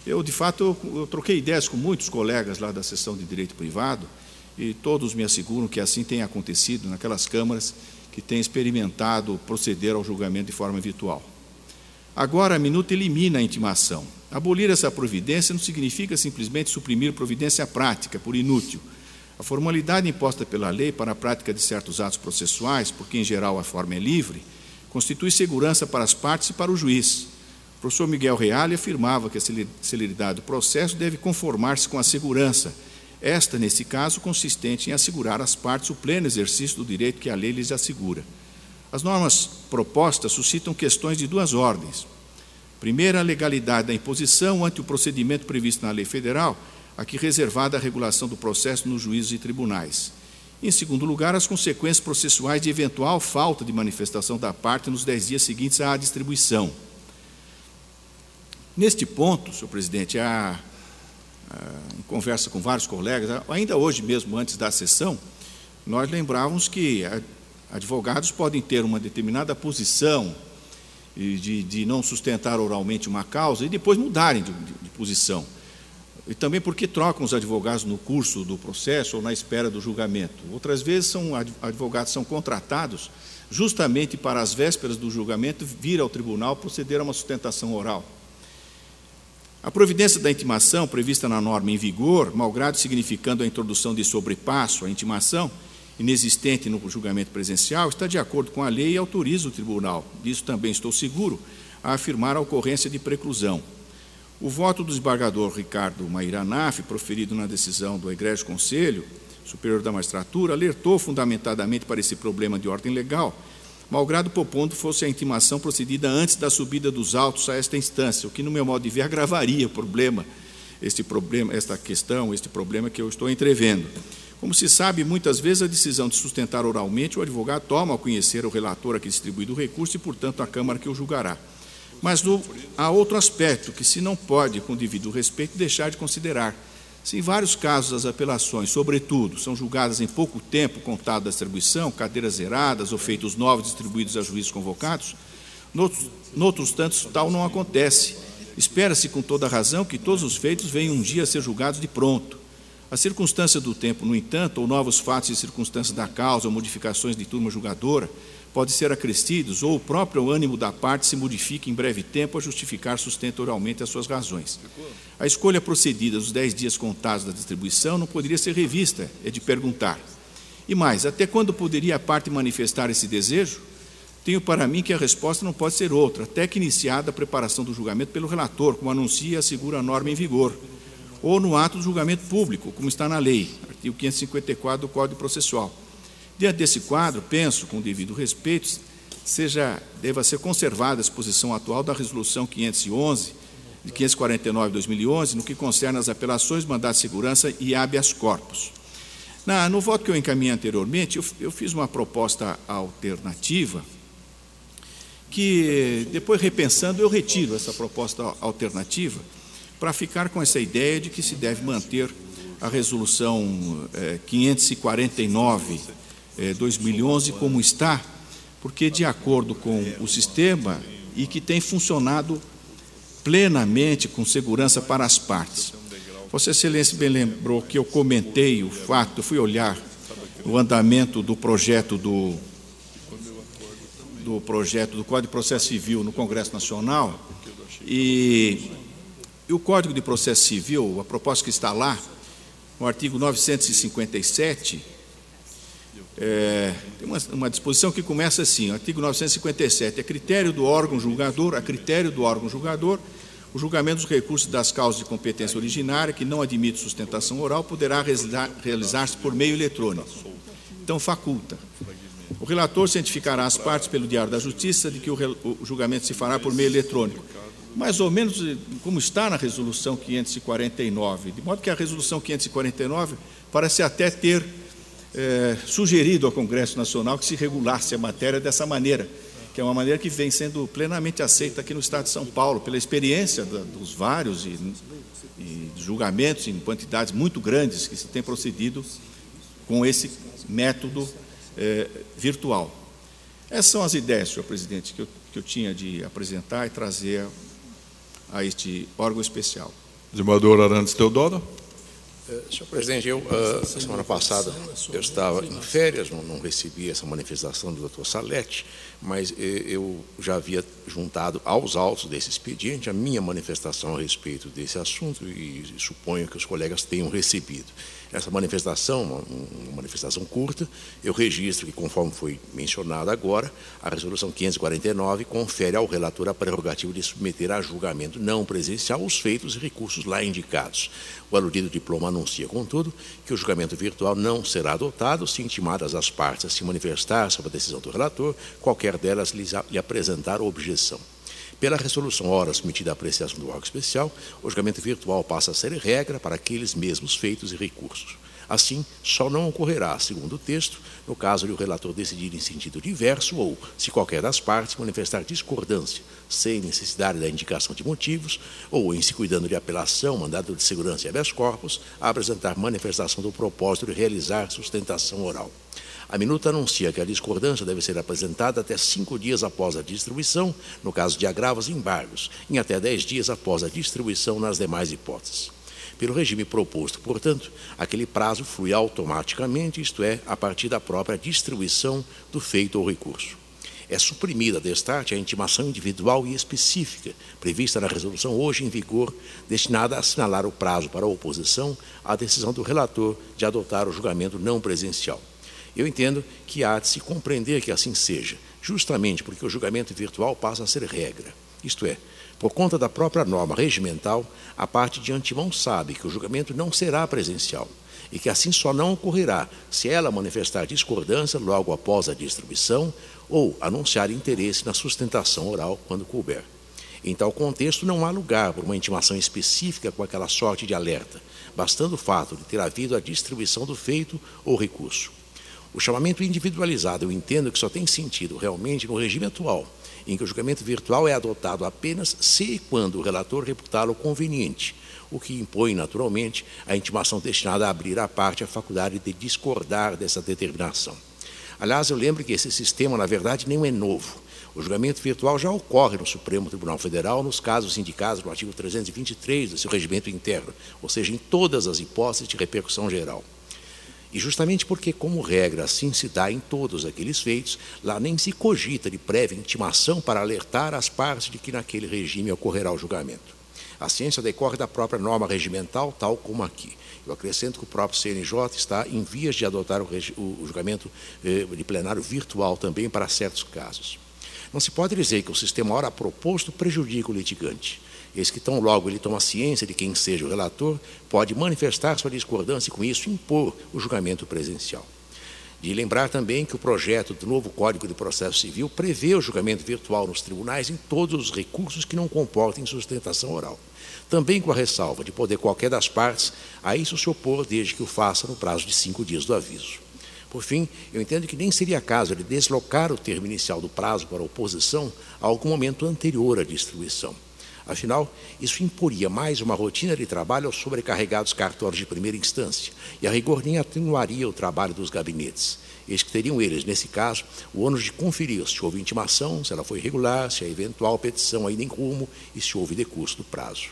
Eu, de fato, eu troquei ideias com muitos colegas lá da seção de direito privado, e todos me asseguram que assim tem acontecido naquelas câmaras que tem experimentado proceder ao julgamento de forma virtual. Agora, a minuta elimina a intimação. Abolir essa providência não significa simplesmente suprimir providência prática, por inútil. A formalidade imposta pela lei para a prática de certos atos processuais, porque em geral a forma é livre, constitui segurança para as partes e para o juiz. O professor Miguel Reale afirmava que a celeridade do processo deve conformar-se com a segurança, esta, nesse caso, consistente em assegurar às partes o pleno exercício do direito que a lei lhes assegura. As normas propostas suscitam questões de duas ordens. Primeira, a legalidade da imposição ante o procedimento previsto na lei federal, aqui reservada a regulação do processo nos juízos e tribunais. Em segundo lugar, as consequências processuais de eventual falta de manifestação da parte nos 10 dias seguintes à distribuição. Neste ponto, senhor presidente, em conversa com vários colegas, ainda hoje mesmo, antes da sessão, nós lembrávamos que advogados podem ter uma determinada posição de não sustentar oralmente uma causa e depois mudarem de posição. E também porque trocam os advogados no curso do processo ou na espera do julgamento. Outras vezes, advogados são contratados justamente para, às vésperas do julgamento, vir ao tribunal proceder a uma sustentação oral. A providência da intimação, prevista na norma em vigor, malgrado significando a introdução de sobrepasso à intimação, inexistente no julgamento presencial, está de acordo com a lei e autoriza o tribunal, disso também estou seguro, a afirmar a ocorrência de preclusão. O voto do desembargador Ricardo Mairanaf, proferido na decisão do Egrégio Conselho Superior da Magistratura, alertou fundamentadamente para esse problema de ordem legal, malgrado propondo fosse a intimação procedida antes da subida dos autos a esta instância, o que, no meu modo de ver, agravaria este problema que eu estou entrevendo. Como se sabe, muitas vezes a decisão de sustentar oralmente o advogado toma ao conhecer o relator a que distribuído o recurso e, portanto, a Câmara que o julgará. Mas há outro aspecto que se não pode, com devido respeito, deixar de considerar. Se em vários casos as apelações, sobretudo, são julgadas em pouco tempo contado da distribuição, cadeiras zeradas ou feitos novos distribuídos a juízes convocados, noutros tantos tal não acontece. Espera-se com toda razão que todos os feitos venham um dia a ser julgados de pronto. A circunstância do tempo, no entanto, ou novos fatos e circunstâncias da causa, ou modificações de turma julgadora, podem ser acrescidos, ou o próprio ânimo da parte se modifica em breve tempo a justificar sustento oralmente as suas razões. A escolha procedida dos 10 dias contados da distribuição não poderia ser revista, é de perguntar. E mais, até quando poderia a parte manifestar esse desejo? Tenho para mim que a resposta não pode ser outra, até que iniciada a preparação do julgamento pelo relator, como anuncia e assegura a norma em vigor, ou no ato do julgamento público, como está na lei, artigo 554 do Código Processual. Diante desse quadro, penso, com devido respeito, deva ser conservada a exposição atual da Resolução 511, de 549 de 2011, no que concerne às apelações, mandato de segurança e habeas corpus. No voto que eu encaminhei anteriormente, eu fiz uma proposta alternativa, que, depois repensando, eu retiro essa proposta alternativa, para ficar com essa ideia de que se deve manter a Resolução 549, 2011 como está, porque de acordo com o sistema e que tem funcionado plenamente com segurança para as partes. Vossa Excelência bem lembrou que eu comentei o fato, eu fui olhar o andamento do projeto do Código de Processo Civil no Congresso Nacional e o Código de Processo Civil, a proposta que está lá, no artigo 957, tem uma disposição que começa assim, artigo 957, a critério do órgão julgador, o julgamento dos recursos das causas de competência originária, que não admite sustentação oral, poderá realizar-se por meio eletrônico. Então, faculta. O relator cientificará as partes pelo Diário da Justiça de que o julgamento se fará por meio eletrônico. Mais ou menos como está na Resolução 549, de modo que a Resolução 549 parece até ter sugerido ao Congresso Nacional que se regulasse a matéria dessa maneira, que é uma maneira que vem sendo plenamente aceita aqui no Estado de São Paulo, pela experiência dos vários e julgamentos em quantidades muito grandes que se tem procedido com esse método virtual. Essas são as ideias, senhor presidente, que eu tinha de apresentar e trazer a este órgão especial. Desembargador Arantes Teodoro. Senhor presidente, semana passada eu estava em férias, não recebi essa manifestação do doutor Salete, mas eu já havia juntado aos autos desse expediente a minha manifestação a respeito desse assunto e suponho que os colegas tenham recebido. Essa manifestação, uma manifestação curta, eu registro que, conforme foi mencionado agora, a resolução 549 confere ao relator a prerrogativa de submeter a julgamento não presencial os feitos e recursos lá indicados. O aludido diploma anuncia, contudo, que o julgamento virtual não será adotado se intimadas as partes a se manifestar sobre a decisão do relator, qualquer delas lhe apresentar objeção. Pela resolução ora submetida à apreciação do órgão especial, o julgamento virtual passa a ser regra para aqueles mesmos feitos e recursos. Assim, só não ocorrerá, segundo o texto, no caso de o relator decidir em sentido diverso ou, se qualquer das partes manifestar discordância, sem necessidade da indicação de motivos, ou, em se cuidando de apelação, mandado de segurança e habeas corpus, a apresentar manifestação do propósito de realizar sustentação oral. A minuta anuncia que a discordância deve ser apresentada até 5 dias após a distribuição, no caso de agravos e embargos, em até 10 dias após a distribuição nas demais hipóteses. Pelo regime proposto, portanto, aquele prazo flui automaticamente, isto é, a partir da própria distribuição do feito ou recurso. É suprimida destarte a intimação individual e específica, prevista na resolução hoje em vigor, destinada a assinalar o prazo para a oposição à decisão do relator de adotar o julgamento não presencial. Eu entendo que há de se compreender que assim seja, justamente porque o julgamento virtual passa a ser regra. Isto é, por conta da própria norma regimental, a parte de antemão sabe que o julgamento não será presencial e que assim só não ocorrerá se ela manifestar discordância logo após a distribuição ou anunciar interesse na sustentação oral quando couber. Em tal contexto, não há lugar por uma intimação específica com aquela sorte de alerta, bastando o fato de ter havido a distribuição do feito ou recurso. O chamamento individualizado eu entendo que só tem sentido realmente no regime atual, em que o julgamento virtual é adotado apenas se e quando o relator reputá-lo conveniente, o que impõe, naturalmente, a intimação destinada a abrir à parte a faculdade de discordar dessa determinação. Aliás, eu lembro que esse sistema, na verdade, nem é novo. O julgamento virtual já ocorre no Supremo Tribunal Federal nos casos indicados no artigo 323 do seu regimento interno, ou seja, em todas as hipóteses de repercussão geral. E justamente porque, como regra, assim se dá em todos aqueles feitos, lá nem se cogita de prévia intimação para alertar as partes de que naquele regime ocorrerá o julgamento. A ciência decorre da própria norma regimental, tal como aqui. Eu acrescento que o próprio CNJ está em vias de adotar o julgamento de plenário virtual também para certos casos. Não se pode dizer que o sistema ora proposto prejudica o litigante. Eis que tão logo ele toma ciência de quem seja o relator, pode manifestar sua discordância e, com isso, impor o julgamento presencial. De lembrar também que o projeto do novo Código de Processo Civil prevê o julgamento virtual nos tribunais em todos os recursos que não comportem sustentação oral. Também com a ressalva de poder qualquer das partes a isso se opor, desde que o faça no prazo de 5 dias do aviso. Por fim, eu entendo que nem seria caso de deslocar o termo inicial do prazo para a oposição a algum momento anterior à distribuição. Afinal, isso imporia mais uma rotina de trabalho aos sobrecarregados cartórios de primeira instância e, a rigor, nem atenuaria o trabalho dos gabinetes. Eis que teriam eles, nesse caso, o ônus de conferir se houve intimação, se ela foi regular, se há eventual petição ainda em rumo e se houve decurso do prazo.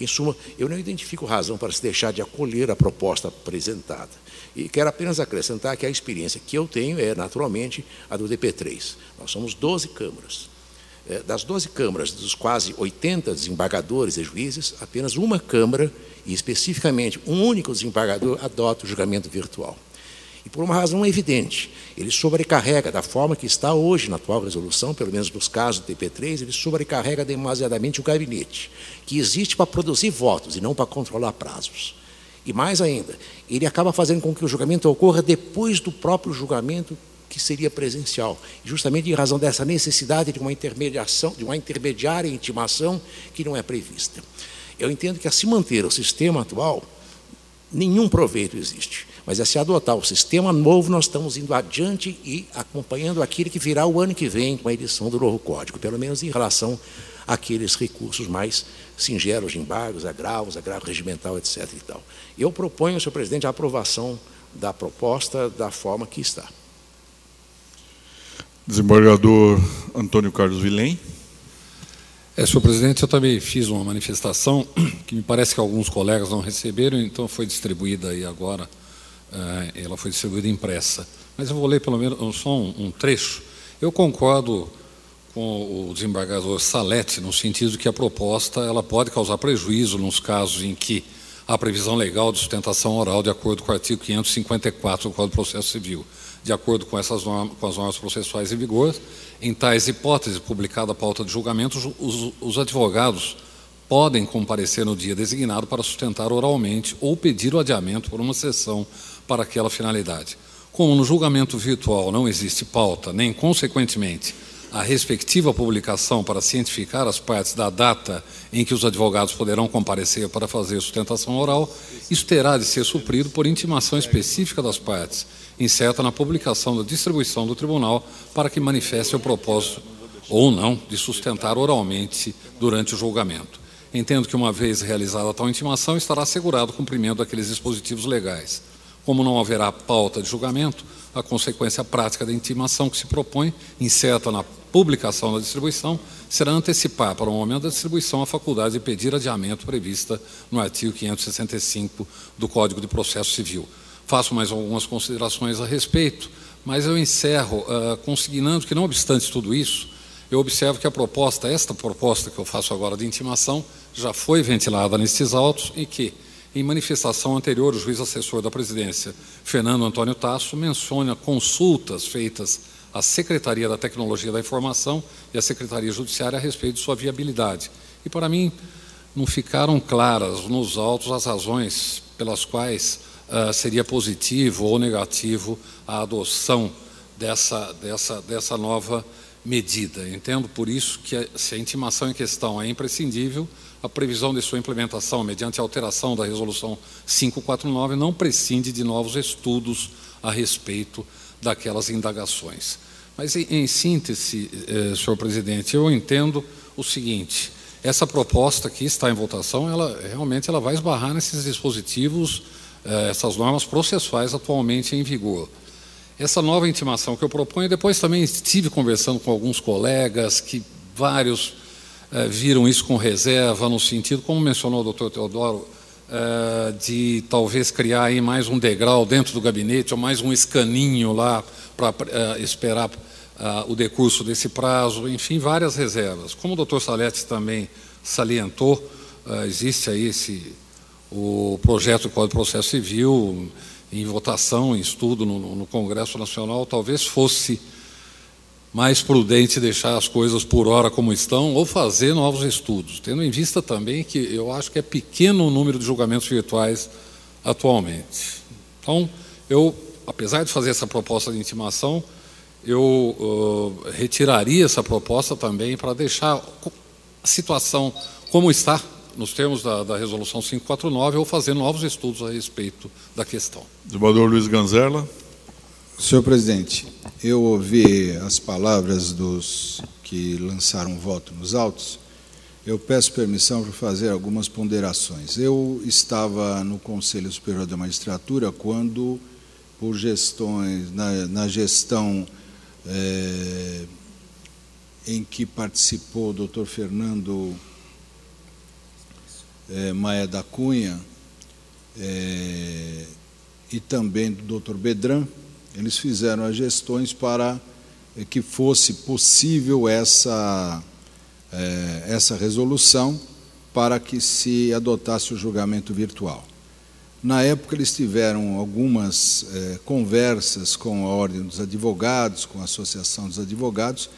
Em suma, eu não identifico razão para se deixar de acolher a proposta apresentada. E quero apenas acrescentar que a experiência que eu tenho é, naturalmente, a do DP3. Nós somos 12 câmaras. Das 12 câmaras, dos quase 80 desembargadores e juízes, apenas uma câmara, e especificamente um único desembargador, adota o julgamento virtual. E por uma razão evidente, ele sobrecarrega, da forma que está hoje na atual resolução, pelo menos nos casos do DP3, ele sobrecarrega demasiadamente o gabinete, que existe para produzir votos e não para controlar prazos. E mais ainda, ele acaba fazendo com que o julgamento ocorra depois do próprio julgamento que seria presencial, justamente em razão dessa necessidade de uma intermediação, de uma intermediária intimação que não é prevista. Eu entendo que, a se manter o sistema atual, nenhum proveito existe, mas a se adotar o sistema novo, nós estamos indo adiante e acompanhando aquilo que virá o ano que vem com a edição do novo Código, pelo menos em relação àqueles recursos mais singelos de embargos, agravos, agravo regimental, etc. E tal. Eu proponho, senhor presidente, a aprovação da proposta da forma que está. Desembargador Antônio Carlos Vilém. Senhor presidente, eu também fiz uma manifestação que me parece que alguns colegas não receberam, então foi distribuída aí agora, ela foi distribuída impressa. Mas eu vou ler pelo menos só um trecho. Eu concordo com o desembargador Salete, no sentido de que a proposta ela pode causar prejuízo nos casos em que há previsão legal de sustentação oral de acordo com o artigo 554 do Código de Processo Civil. De acordo com essas normas, com as normas processuais em vigor, em tais hipóteses, publicada a pauta de julgamento, os advogados podem comparecer no dia designado para sustentar oralmente ou pedir o adiamento por uma sessão para aquela finalidade. Como no julgamento virtual não existe pauta, nem, consequentemente, a respectiva publicação para cientificar as partes da data em que os advogados poderão comparecer para fazer sustentação oral, isso terá de ser suprido por intimação específica das partes, incerta na publicação da distribuição do tribunal para que manifeste o propósito ou não de sustentar oralmente durante o julgamento. Entendo que, uma vez realizada tal intimação, estará assegurado o cumprimento daqueles dispositivos legais. Como não haverá pauta de julgamento, a consequência prática da intimação que se propõe, incerta na publicação da distribuição, será antecipar para o momento da distribuição a faculdade de pedir adiamento prevista no artigo 565 do Código de Processo Civil. Faço mais algumas considerações a respeito, mas eu encerro consignando que, não obstante tudo isso, eu observo que esta proposta que eu faço agora de intimação já foi ventilada nestes autos e que, em manifestação anterior, o juiz assessor da presidência, Fernando Antônio Tasso, menciona consultas feitas à Secretaria da Tecnologia da Informação e à Secretaria Judiciária a respeito de sua viabilidade. E, para mim, não ficaram claras nos autos as razões pelas quais seria positivo ou negativo a adoção dessa nova medida. Entendo, por isso, que se a intimação em questão é imprescindível, a previsão de sua implementação mediante alteração da Resolução 549 não prescinde de novos estudos a respeito daquelas indagações. Mas, em síntese, senhor presidente, eu entendo o seguinte: essa proposta que está em votação, realmente ela vai esbarrar nesses dispositivos, essas normas processuais atualmente em vigor. Essa nova intimação que eu proponho, depois também estive conversando com alguns colegas, que vários viram isso com reserva, no sentido, como mencionou o doutor Teodoro, de talvez criar aí mais um degrau dentro do gabinete, ou mais um escaninho lá para esperar o decurso desse prazo, enfim, várias reservas. Como o doutor Salete também salientou, existe aí o projeto do Código de Processo Civil em votação, em estudo no Congresso Nacional. Talvez fosse mais prudente deixar as coisas por hora como estão ou fazer novos estudos, tendo em vista também que eu acho que é pequeno o número de julgamentos virtuais atualmente. Então, apesar de fazer essa proposta de intimação, eu retiraria essa proposta também para deixar a situação como está, nos termos da Resolução 549, ou fazer novos estudos a respeito da questão. Desembargador Luiz Ganzerla. Senhor presidente, eu ouvi as palavras dos que lançaram voto nos autos. Eu peço permissão para fazer algumas ponderações. Eu estava no Conselho Superior da Magistratura quando, por gestões, na gestão em que participou o doutor Fernando Maia da Cunha e também do doutor Bedran, eles fizeram as gestões para que fosse possível essa resolução para que se adotasse o julgamento virtual. Na época, eles tiveram algumas conversas com a Ordem dos Advogados, com a Associação dos Advogados,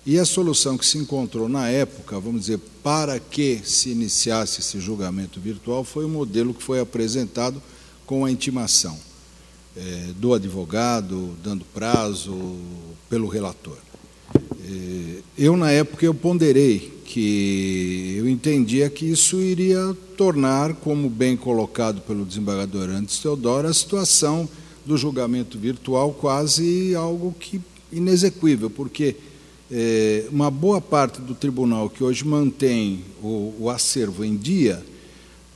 e a solução que se encontrou na época, vamos dizer, para que se iniciasse esse julgamento virtual, foi o modelo que foi apresentado com a intimação do advogado, dando prazo pelo relator. Eu, na época, eu ponderei que eu entendia que isso iria tornar, como bem colocado pelo desembargador Antes Teodoro, a situação do julgamento virtual quase algo que inexequível, porque uma boa parte do tribunal que hoje mantém o acervo em dia,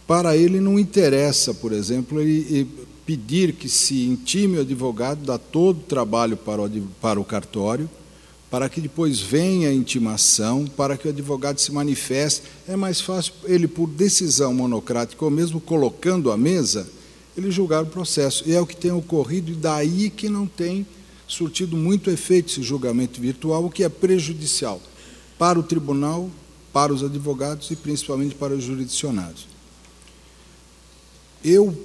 para ele não interessa, por exemplo, ele pedir que se intime o advogado, dá todo o trabalho para o cartório, para que depois venha a intimação, para que o advogado se manifeste. É mais fácil ele, por decisão monocrática, ou mesmo colocando à mesa, ele julgar o processo. E é o que tem ocorrido, e daí que não tem surtido muito efeito esse julgamento virtual, o que é prejudicial para o tribunal, para os advogados e principalmente para os jurisdicionados. Eu,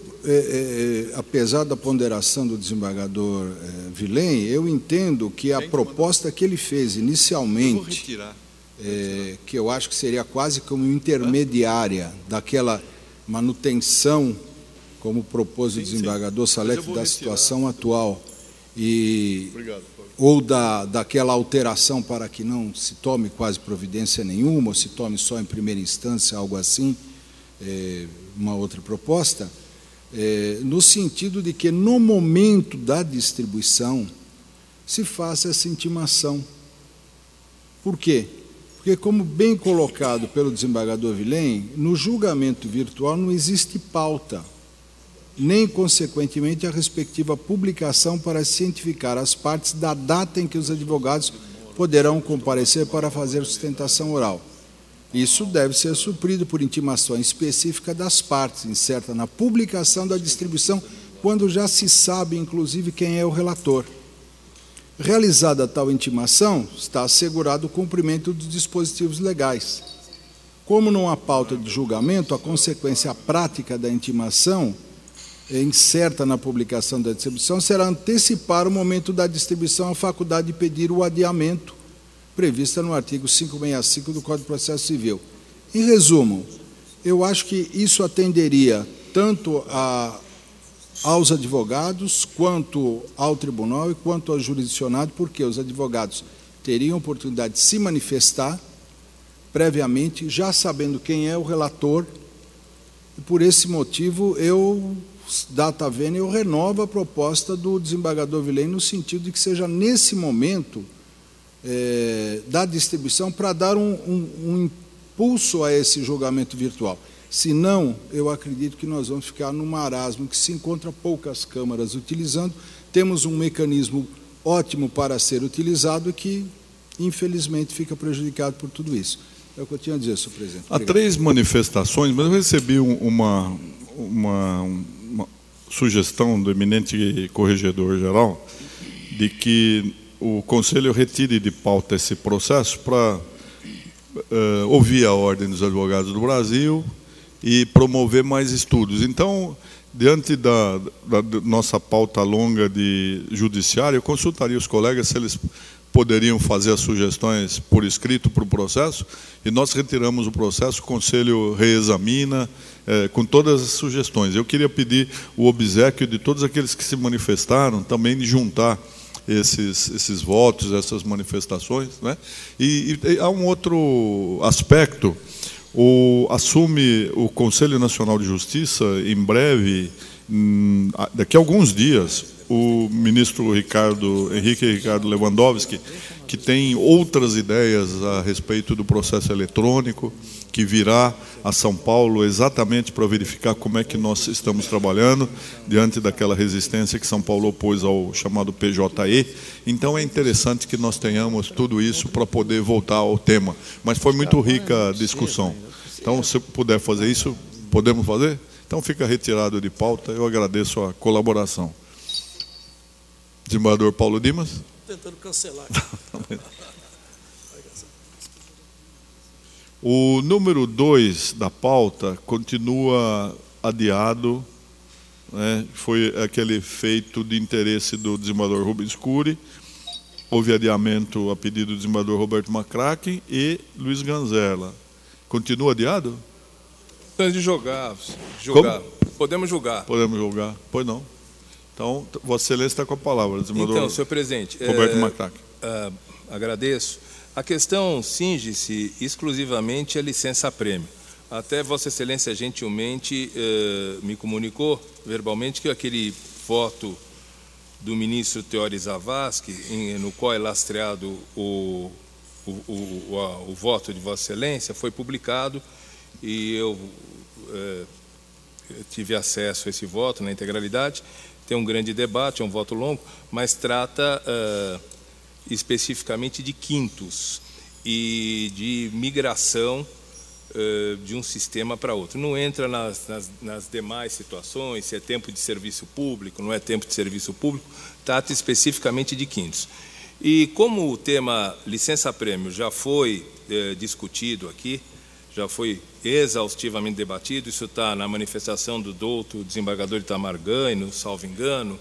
apesar da ponderação do desembargador Vilém, eu entendo que a proposta que ele fez inicialmente, que eu acho que seria quase como intermediária daquela manutenção, como propôs o desembargador Salete, da situação atual, ou daquela alteração para que não se tome quase providência nenhuma, ou se tome só em primeira instância, algo assim, uma outra proposta, no sentido de que, no momento da distribuição, se faça essa intimação. Por quê? Porque, como bem colocado pelo desembargador Vilém, no julgamento virtual não existe pauta, nem, consequentemente, a respectiva publicação para cientificar as partes da data em que os advogados poderão comparecer para fazer sustentação oral. Isso deve ser suprido por intimação específica das partes, incerta na publicação da distribuição, quando já se sabe, inclusive, quem é o relator. Realizada tal intimação, está assegurado o cumprimento dos dispositivos legais. Como não há pauta de julgamento, a consequência prática da intimação, incerta na publicação da distribuição, será antecipar o momento da distribuição a faculdade de pedir o adiamento, prevista no artigo 565 do Código de Processo Civil. Em resumo, eu acho que isso atenderia tanto aos advogados, quanto ao tribunal e quanto ao jurisdicionado, porque os advogados teriam oportunidade de se manifestar previamente, já sabendo quem é o relator, e por esse motivo eu, data vênia, eu renovo a proposta do desembargador Vilém no sentido de que seja nesse momento da distribuição para dar um impulso a esse julgamento virtual. Se não, eu acredito que nós vamos ficar num marasmo que se encontra poucas câmaras utilizando. Temos um mecanismo ótimo para ser utilizado e que, infelizmente, fica prejudicado por tudo isso. É o que eu tinha a dizer, senhor presidente. Obrigado. Há 3 manifestações, mas eu recebi uma sugestão do eminente corregedor-geral de que o Conselho retire de pauta esse processo para ouvir a Ordem dos Advogados do Brasil e promover mais estudos. Então, diante da nossa pauta longa de judiciário, eu consultaria os colegas se eles poderiam fazer as sugestões por escrito para o processo, e nós retiramos o processo, o Conselho reexamina, com todas as sugestões. Eu queria pedir o obséquio de todos aqueles que se manifestaram, também de juntar esses votos, essas manifestações, né? E há um outro aspecto. Assume o Conselho Nacional de Justiça, em breve, daqui a alguns dias, o ministro Henrique Ricardo Lewandowski, que tem outras ideias a respeito do processo eletrônico, que virá a São Paulo exatamente para verificar como é que nós estamos trabalhando diante daquela resistência que São Paulo opôs ao chamado PJE. Então é interessante que nós tenhamos tudo isso para poder voltar ao tema. Mas foi muito rica a discussão. Então, se puder fazer isso, podemos fazer? Então fica retirado de pauta. Eu agradeço a colaboração. Desembargador Paulo Dimas. Tentando cancelar. O número 2 da pauta continua adiado, né? Foi aquele feito de interesse do desembargador Rubens Cury. Houve adiamento a pedido do desembargador Roberto Macracken e Luiz Ganzerla. Continua adiado? Antes de julgar. Podemos julgar. Podemos julgar. Pois não. Então, Vossa Excelência está com a palavra, desembargador. Então, senhor presidente, Roberto Macracken. Agradeço. A questão cinge-se exclusivamente à licença-prêmio. Até Vossa Excelência gentilmente me comunicou verbalmente que aquele voto do ministro Teori Zavascki, no qual é lastreado o voto de Vossa Excelência, foi publicado e eu tive acesso a esse voto na integralidade. Tem um grande debate, é um voto longo, mas trata especificamente de quintos e de migração de um sistema para outro. Não entra nas demais situações, se é tempo de serviço público, não é tempo de serviço público, trata especificamente de quintos. E como o tema licença-prêmio já foi discutido aqui, já foi exaustivamente debatido, isso está na manifestação do doutor desembargador Itamar Ganho, salvo engano,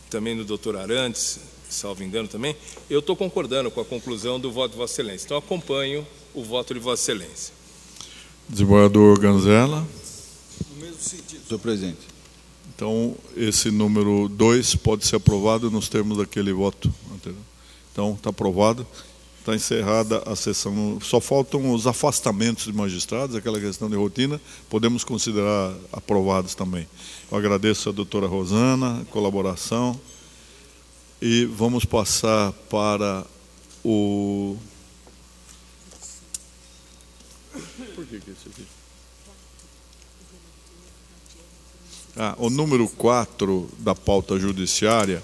também do doutor Arantes, salvo engano também, eu estou concordando com a conclusão do voto de Vossa Excelência. Então, acompanho o voto de Vossa Excelência. Desembargador Ganzella. No mesmo sentido, senhor presidente. Então, esse número 2 pode ser aprovado nos termos daquele voto anterior. Então, está aprovado. Está encerrada a sessão. Só faltam os afastamentos de magistrados, aquela questão de rotina, podemos considerar aprovados também. Eu agradeço a doutora Rosana, a colaboração. E vamos passar para o... Por que esse aqui? O número 4 da pauta judiciária,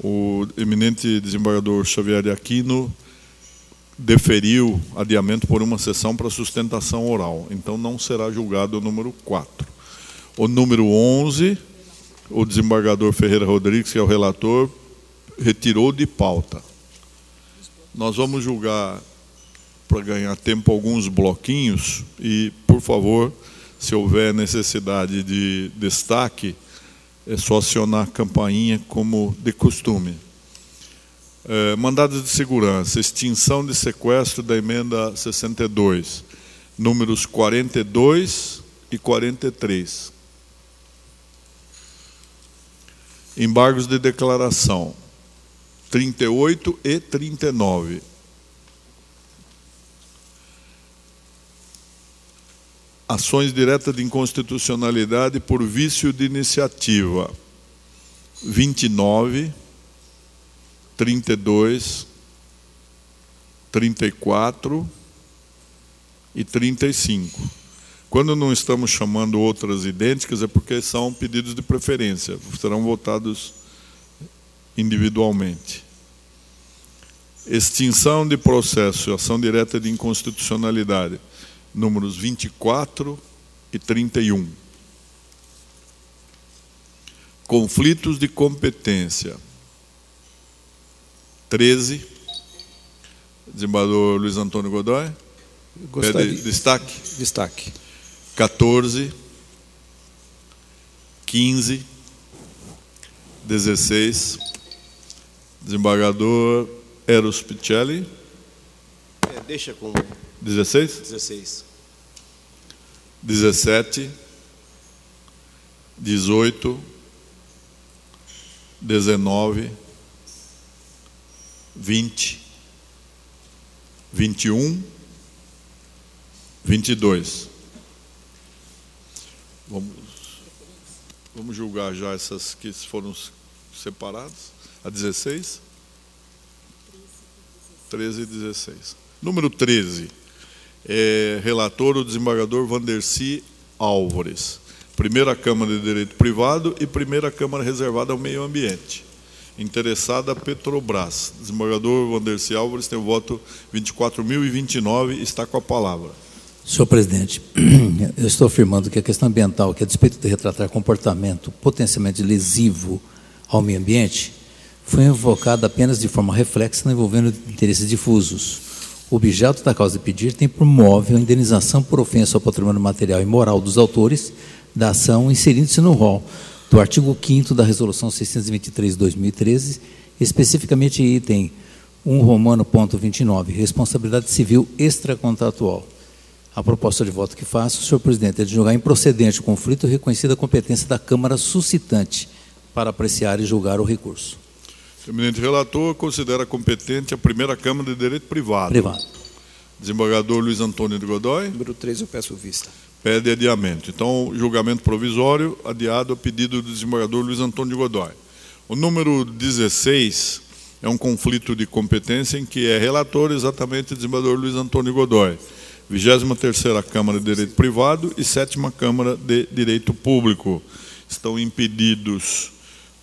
o eminente desembargador Xavier de Aquino deferiu adiamento por uma sessão para sustentação oral. Então, não será julgado o número 4. O número 11, o desembargador Ferreira Rodrigues, que é o relator, retirou de pauta. Nós vamos julgar, para ganhar tempo, alguns bloquinhos e, por favor, se houver necessidade de destaque, é só acionar a campainha como de costume. Mandados de segurança, extinção de sequestro da emenda 62, números 42 e 43. Embargos de declaração, 38 e 39. Ações diretas de inconstitucionalidade por vício de iniciativa, 29, 32, 34 e 35. Quando não estamos chamando outras idênticas, é porque são pedidos de preferência, serão votados individualmente. Extinção de processo, ação direta de inconstitucionalidade, números 24 e 31. Conflitos de competência, 13. Desembargador Luiz Antônio Godoy. Pede destaque. Destaque. 14, 15, 16. Desembargador Eros Picelli. Deixa com 16? 16. 17, 18, 19, 20, 21, 22. Vamos julgar já essas que foram separadas. A 16, 13 e 16. Número 13. Relator o desembargador Vandercy Álvares. Primeira Câmara de Direito Privado e primeira Câmara reservada ao Meio Ambiente. Interessada Petrobras. Desembargador Vandercy Álvares tem o voto 24.029 e está com a palavra. Senhor presidente, eu estou afirmando que a questão ambiental, que a despeito de retratar comportamento potencialmente lesivo ao meio ambiente, foi invocada apenas de forma reflexa, não envolvendo interesses difusos. O objeto da causa de pedir tem por móvel a indenização por ofensa ao patrimônio material e moral dos autores da ação, inserindo-se no rol do artigo 5º da Resolução 623 de 2013, especificamente item 1 Romano, ponto 29, responsabilidade civil extracontratual. A proposta de voto que faço, senhor presidente, é de julgar improcedente o conflito e reconhecida a competência da Câmara suscitante para apreciar e julgar o recurso. O eminente relator considera competente a primeira Câmara de Direito Privado. Desembargador Luiz Antônio de Godoy. Número 13, eu peço vista. Pede adiamento. Então, julgamento provisório adiado a pedido do desembargador Luiz Antônio de Godoy. O número 16 é um conflito de competência em que é relator exatamente o desembargador Luiz Antônio de Godoy. 23ª Câmara de Direito Privado e 7ª Câmara de Direito Público. Estão impedidos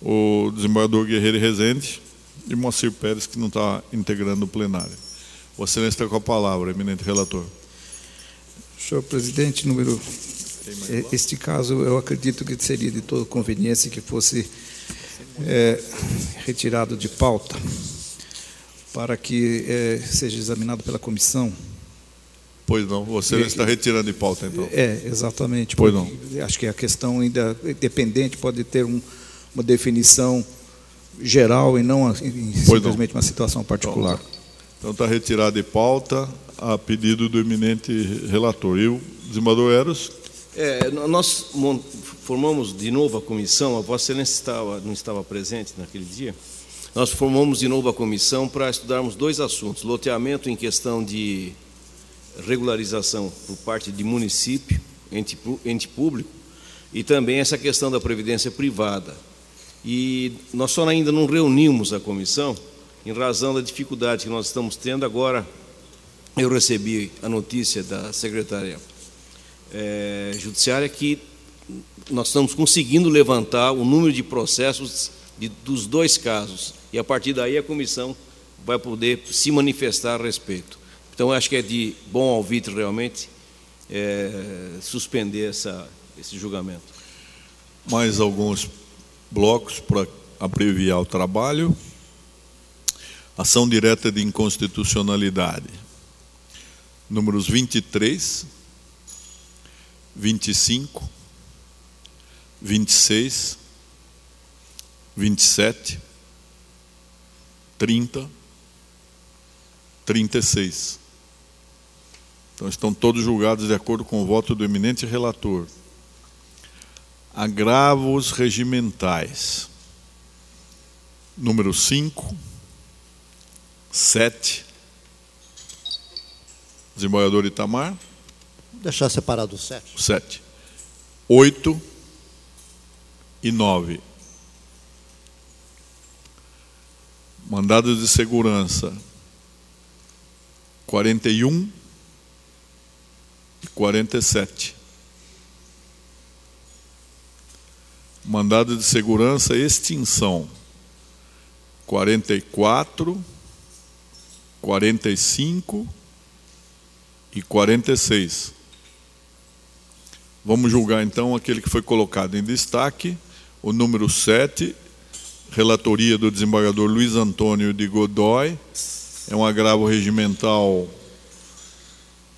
o desembargador Guerreiro Rezende, e Moacir Pérez, que não está integrando o plenário. Vossa Excelência está com a palavra, eminente relator. Senhor presidente, este caso eu acredito que seria de toda conveniência que fosse retirado de pauta para que seja examinado pela comissão. Pois não, você está retirando de pauta, então. Exatamente. Pois não. Acho que a questão ainda dependente pode ter uma definição geral e não simplesmente uma situação particular. Então está retirado de pauta a pedido do eminente relator. E o desembargador Eros? Nós formamos de novo a comissão, a Vossa Excelência não estava presente naquele dia, nós formamos de novo a comissão para estudarmos dois assuntos: loteamento em questão de regularização por parte de município, ente público, e também essa questão da previdência privada. E nós só ainda não reunimos a comissão em razão da dificuldade que nós estamos tendo. Agora eu recebi a notícia da secretária judiciária que nós estamos conseguindo levantar o número de processos dos dois casos, e a partir daí a comissão vai poder se manifestar a respeito. Então, acho que é de bom alvitre realmente suspender esse julgamento. Mais alguns blocos para abreviar o trabalho. Ação direta de inconstitucionalidade. Números 23, 25, 26, 27, 30, 36. Então, estão todos julgados de acordo com o voto do eminente relator. Agravos regimentais. Número 5, 7. Desembargador Itamar. Vou deixar separado o 7. 7. 8 e 9. Mandados de segurança 41 e 47. Mandado de segurança extinção 44, 45 e 46. Vamos julgar então aquele que foi colocado em destaque, o número 7, relatoria do desembargador Luiz Antônio de Godoy. É um agravo regimental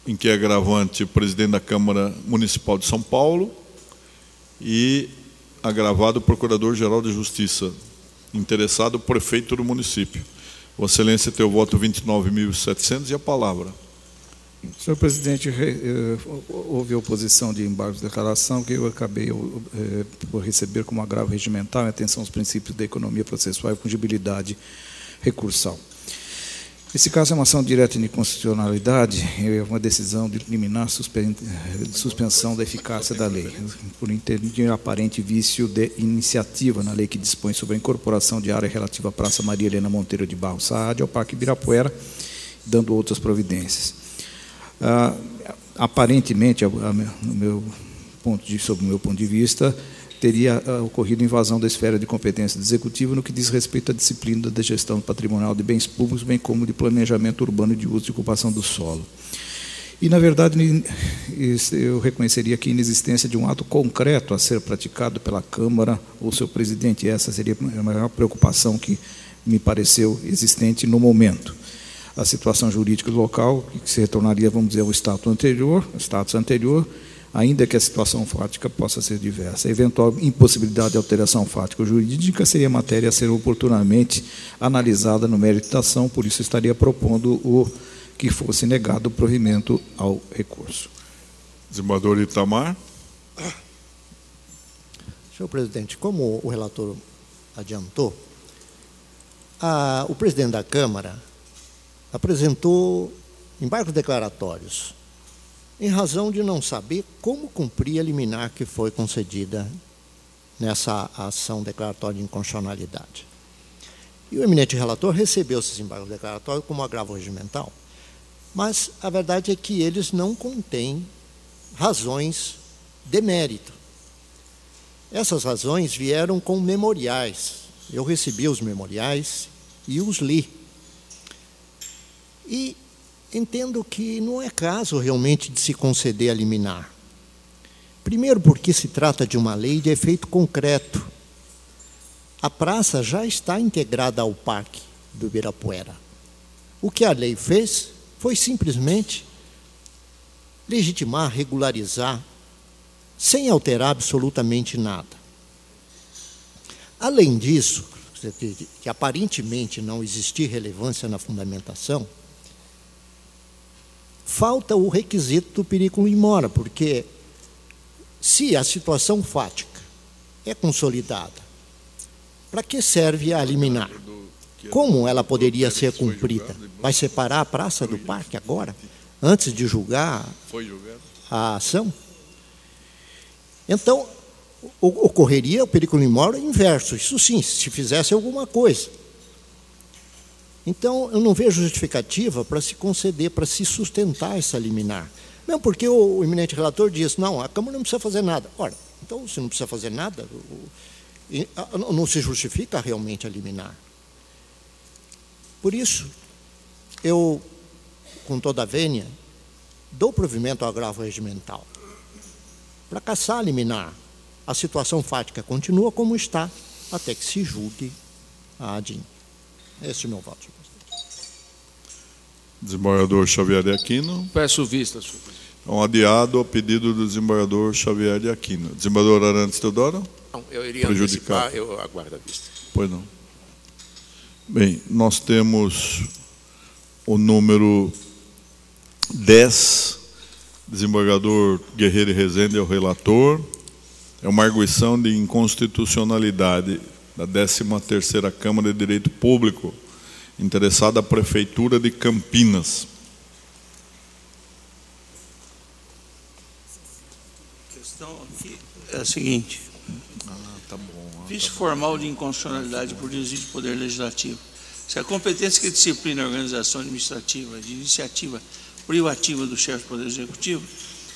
em que é agravante o presidente da Câmara Municipal de São Paulo e agravado o Procurador-Geral de Justiça, interessado o prefeito do município. Vossa Excelência tem o voto 29.700 e a palavra. Senhor presidente, houve oposição de embargos de declaração que eu acabei por receber como agravo regimental em atenção aos princípios da economia processual e fungibilidade recursal. Esse caso é uma ação direta de inconstitucionalidade, é uma decisão de liminar suspensão da eficácia da lei, por de aparente vício de iniciativa na lei que dispõe sobre a incorporação de área relativa à Praça Maria Helena Monteiro de Barros Saad ao Parque Ibirapuera, dando outras providências. Aparentemente, sob o meu ponto de vista, teria ocorrido invasão da esfera de competência do Executivo no que diz respeito à disciplina da gestão patrimonial de bens públicos, bem como de planejamento urbano de uso e ocupação do solo. E, na verdade, eu reconheceria aqui a inexistência de um ato concreto a ser praticado pela Câmara ou seu presidente. Essa seria a maior preocupação que me pareceu existente no momento. A situação jurídica local, que se retornaria, vamos dizer, ao status anterior, ainda que a situação fática possa ser diversa. A eventual impossibilidade de alteração fática ou jurídica seria matéria a ser oportunamente analisada no mérito da ação, por isso estaria propondo que fosse negado o provimento ao recurso. Desembargador Itamar. Senhor presidente, como o relator adiantou, o presidente da Câmara apresentou embargos declaratórios em razão de não saber como cumprir a liminar que foi concedida nessa ação declaratória de inconstitucionalidade. E o eminente relator recebeu esses embargos declaratórios como agravo regimental, mas a verdade é que eles não contêm razões de mérito. Essas razões vieram com memoriais. Eu recebi os memoriais e os li. E entendo que não é caso realmente de se conceder a liminar. Primeiro porque se trata de uma lei de efeito concreto. A praça já está integrada ao Parque do Ibirapuera. O que a lei fez foi simplesmente legitimar, regularizar, sem alterar absolutamente nada. Além disso, que aparentemente não existir relevância na fundamentação, falta o requisito do periculum in mora, porque se a situação fática é consolidada, para que serve a liminar? Como ela poderia ser cumprida? Vai separar a praça do parque agora, antes de julgar a ação? Então, ocorreria o periculum in mora inverso, isso sim, se fizesse alguma coisa. Então, eu não vejo justificativa para se conceder, para se sustentar essa liminar. Mesmo porque o eminente relator diz, não, a Câmara não precisa fazer nada. Ora, então, se não precisa fazer nada, não se justifica realmente a liminar. Por isso, eu, com toda a vênia, dou provimento ao agravo regimental. Para caçar a liminar, a situação fática continua como está, até que se julgue a ADIM. Esse é o meu voto, senhor presidente. Desembargador Xavier de Aquino. Peço vista, senhor presidente. Então, adiado ao pedido do desembargador Xavier de Aquino. Desembargador Arantes Teodoro? Não, eu iria antecipar, eu aguardo a vista. Pois não. Bem, nós temos o número 10, desembargador Guerreiro Rezende é o relator. É uma arguição de inconstitucionalidade da 13ª Câmara de Direito Público, interessada a Prefeitura de Campinas. A questão aqui é a seguinte. Vício formal de inconstitucionalidade por desvio de poder legislativo. Se a competência que disciplina a organização administrativa de iniciativa privativa do chefe do Poder Executivo,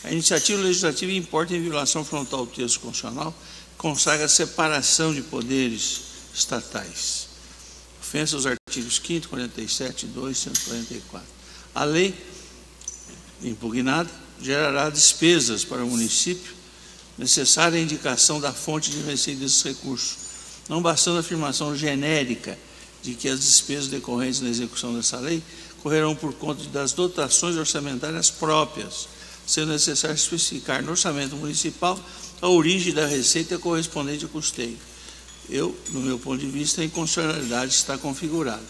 a iniciativa legislativa importa em violação frontal do texto constitucional, consagra a separação de poderes estatais. Ofensa aos artigos 5º, 47, 2, 144. A lei impugnada gerará despesas para o município, necessária a indicação da fonte de receita desses recursos, não bastando a afirmação genérica de que as despesas decorrentes da execução dessa lei correrão por conta das dotações orçamentárias próprias, sendo necessário especificar no orçamento municipal a origem da receita correspondente ao custeio. No meu ponto de vista, a inconstitucionalidade está configurada.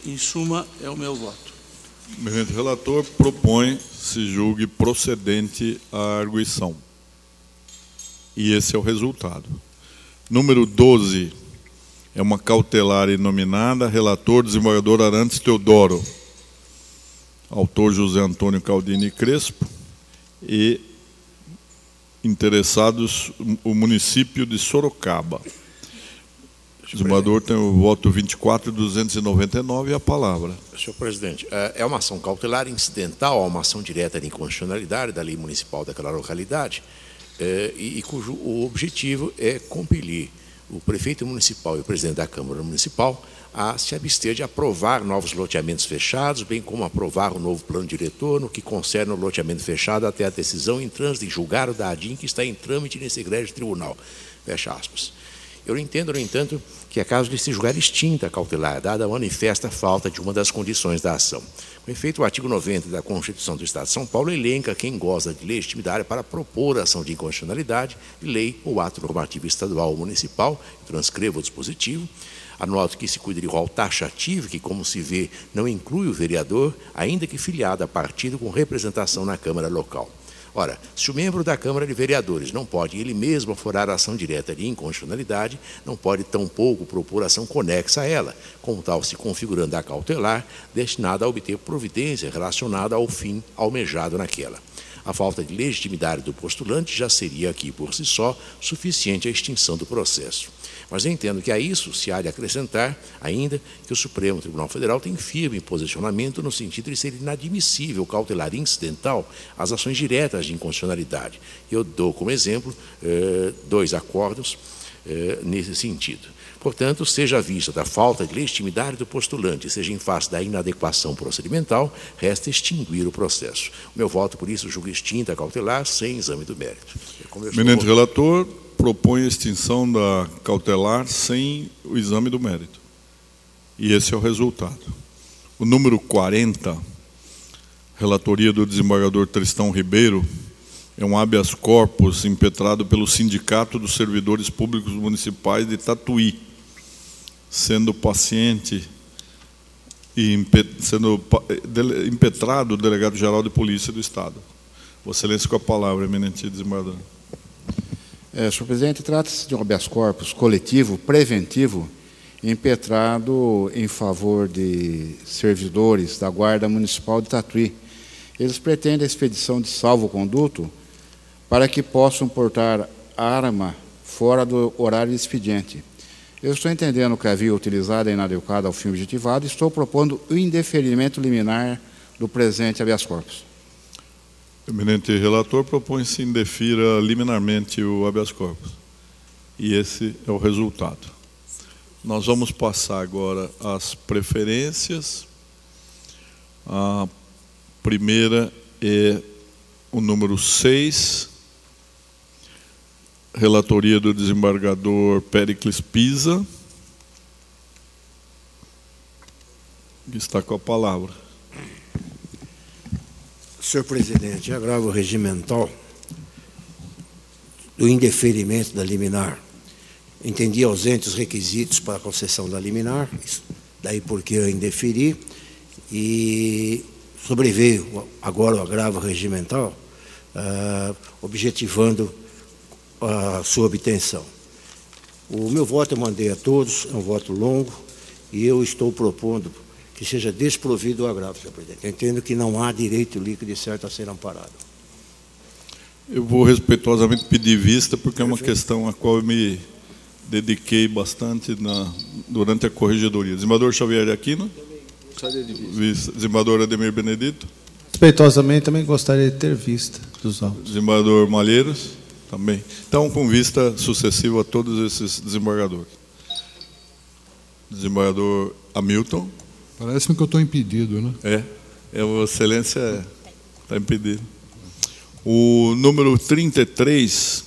Em suma, é o meu voto. O eminente relator propõe se julgue procedente a arguição. E esse é o resultado. Número 12 é uma cautelar inominada, relator desembargador Arantes Teodoro, autor José Antônio Caldini Crespo e interessados o município de Sorocaba. O desembargador tem o voto 24.299 e a palavra. Senhor presidente, é uma ação cautelar incidental a uma ação direta de inconstitucionalidade da lei municipal daquela localidade e cujo objetivo é compelir o prefeito municipal e o presidente da Câmara Municipal a se abster de aprovar novos loteamentos fechados, bem como aprovar o novo plano diretor no que concerne o loteamento fechado até a decisão em trânsito de julgado da ADIM que está em trâmite nesse egrégio tribunal. Fecha aspas. Eu entendo, no entanto, que é caso de se julgar extinta a cautelar, dada a manifesta falta de uma das condições da ação. Com efeito, o artigo 90 da Constituição do Estado de São Paulo elenca quem goza de legitimidade para propor a ação de inconstitucionalidade de lei ou ato normativo estadual ou municipal. Transcrevo o dispositivo. Anoto que se cuida de rol taxativo, que, como se vê, não inclui o vereador, ainda que filiado a partido com representação na Câmara local. Ora, se o membro da Câmara de Vereadores não pode ele mesmo aforar a ação direta de inconstitucionalidade, não pode tampouco propor ação conexa a ela, como tal se configurando a cautelar, destinada a obter providência relacionada ao fim almejado naquela. A falta de legitimidade do postulante já seria aqui, por si só, suficiente à extinção do processo. Mas eu entendo que a isso se há de acrescentar ainda que o Supremo Tribunal Federal tem firme posicionamento no sentido de ser inadmissível cautelar incidental as ações diretas de inconstitucionalidade. Eu dou como exemplo 2 acordos nesse sentido. Portanto, seja vista da falta de legitimidade do postulante, seja em face da inadequação procedimental, resta extinguir o processo. O meu voto, por isso, julgo extinta a cautelar sem exame do mérito. Eminente relator propõe a extinção da cautelar sem o exame do mérito. E esse é o resultado. O número 40, relatoria do desembargador Tristão Ribeiro, é um habeas corpus impetrado pelo Sindicato dos Servidores Públicos Municipais de Tatuí, sendo paciente e sendo impetrado o delegado-geral de Polícia do Estado. Vossa Excelência, com a palavra, eminente desembargador. Senhor presidente, trata-se de um habeas corpus coletivo, preventivo, impetrado em favor de servidores da Guarda Municipal de Tatuí. Eles pretendem a expedição de salvo-conduto para que possam portar arma fora do horário de expediente. Eu estou entendendo que a via utilizada é inadequada ao fim objetivado e estou propondo o indeferimento liminar do presente habeas corpus. Eminente relator, propõe-se indefira liminarmente o habeas corpus. E esse é o resultado. Nós vamos passar agora às preferências. A primeira é o número 6, relatoria do desembargador Péricles Pisa, que está com a palavra. Senhor presidente, agravo regimental do indeferimento da liminar. Entendi ausentes os requisitos para a concessão da liminar, daí porque eu indeferi, e sobreveio agora o agravo regimental, objetivando a sua obtenção. O meu voto eu mandei a todos, é um voto longo, e eu estou propondo que seja desprovido o agravo, senhor presidente. Eu entendo que não há direito líquido e certo a ser amparado. Eu vou respeitosamente pedir vista, porque é uma questão a qual eu me dediquei bastante durante a corregedoria. Desembargador Xavier de Aquino. Desembargador Ademir Benedito. Respeitosamente, também gostaria de ter vista dos autos. Desembargador Malheiros. Também. Então, com vista sucessiva a todos esses desembargadores. Desembargador Hamilton. Parece-me que eu estou impedido, né? Vossa Excelência está impedido. O número 33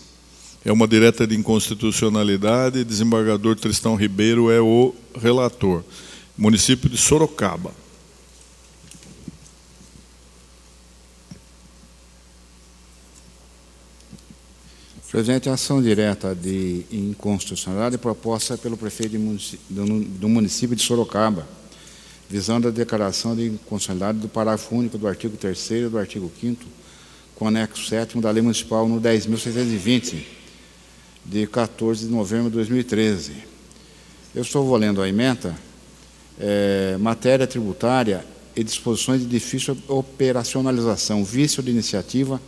é uma direta de inconstitucionalidade. Desembargador Tristão Ribeiro é o relator. Município de Sorocaba. Presidente, a ação direta de inconstitucionalidade proposta pelo prefeito do município de Sorocaba, visando a declaração de inconstitucionalidade do parágrafo único do artigo 3º do artigo 5º, com anexo 7º da Lei Municipal no 10.620, de 14 de novembro de 2013. Eu estou lendo a ementa, matéria tributária e disposições de difícil operacionalização, vício de iniciativa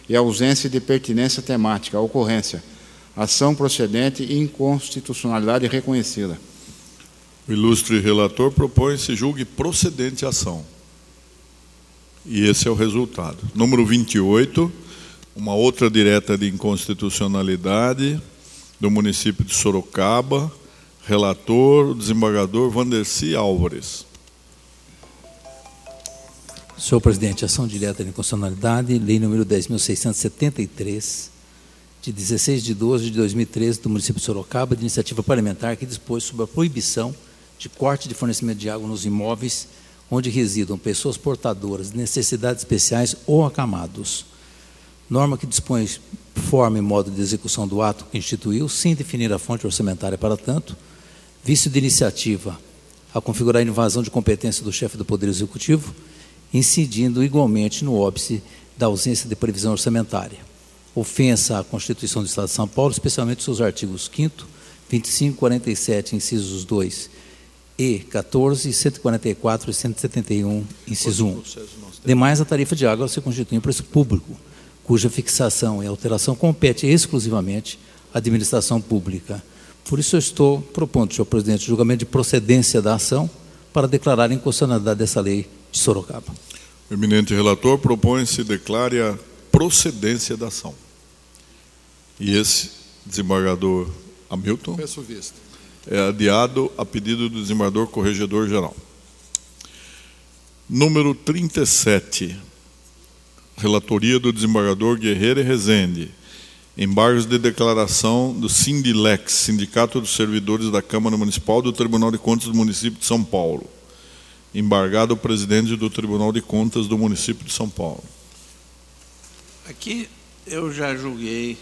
e ausência de pertinência temática, ocorrência, ação procedente e inconstitucionalidade reconhecida. O ilustre relator propõe-se julgue procedente a ação. E esse é o resultado. Número 28, uma outra direta de inconstitucionalidade do município de Sorocaba, relator, o desembargador Vandercy Álvares. Senhor presidente, ação direta de inconstitucionalidade, lei número 10.673, de 16 de 12 de 2013, do município de Sorocaba, de iniciativa parlamentar, que dispôs sobre a proibição de corte de fornecimento de água nos imóveis onde residam pessoas portadoras de necessidades especiais ou acamados. Norma que dispõe forma e modo de execução do ato que instituiu, sem definir a fonte orçamentária para tanto, vício de iniciativa a configurar a invasão de competência do chefe do Poder Executivo, incidindo igualmente no óbice da ausência de previsão orçamentária. Ofensa à Constituição do Estado de São Paulo, especialmente seus artigos 5º, 25, 47, incisos 2 e 14, 144 e 171, inciso 1. Demais, a tarifa de água se constitui em preço público, cuja fixação e alteração compete exclusivamente à administração pública. Por isso, eu estou propondo, senhor presidente, o julgamento de procedência da ação para declarar a inconstitucionalidade dessa lei de Sorocaba. O eminente relator propõe-se declare a procedência da ação. E esse desembargador Hamilton. Peço vista. É adiado a pedido do desembargador Corregedor-Geral. Número 37. Relatoria do desembargador Guerreiro e Rezende. Embargos de declaração do Sindilex, Sindicato dos Servidores da Câmara Municipal do Tribunal de Contas do município de São Paulo. Embargado o presidente do Tribunal de Contas do município de São Paulo. Aqui eu já julguei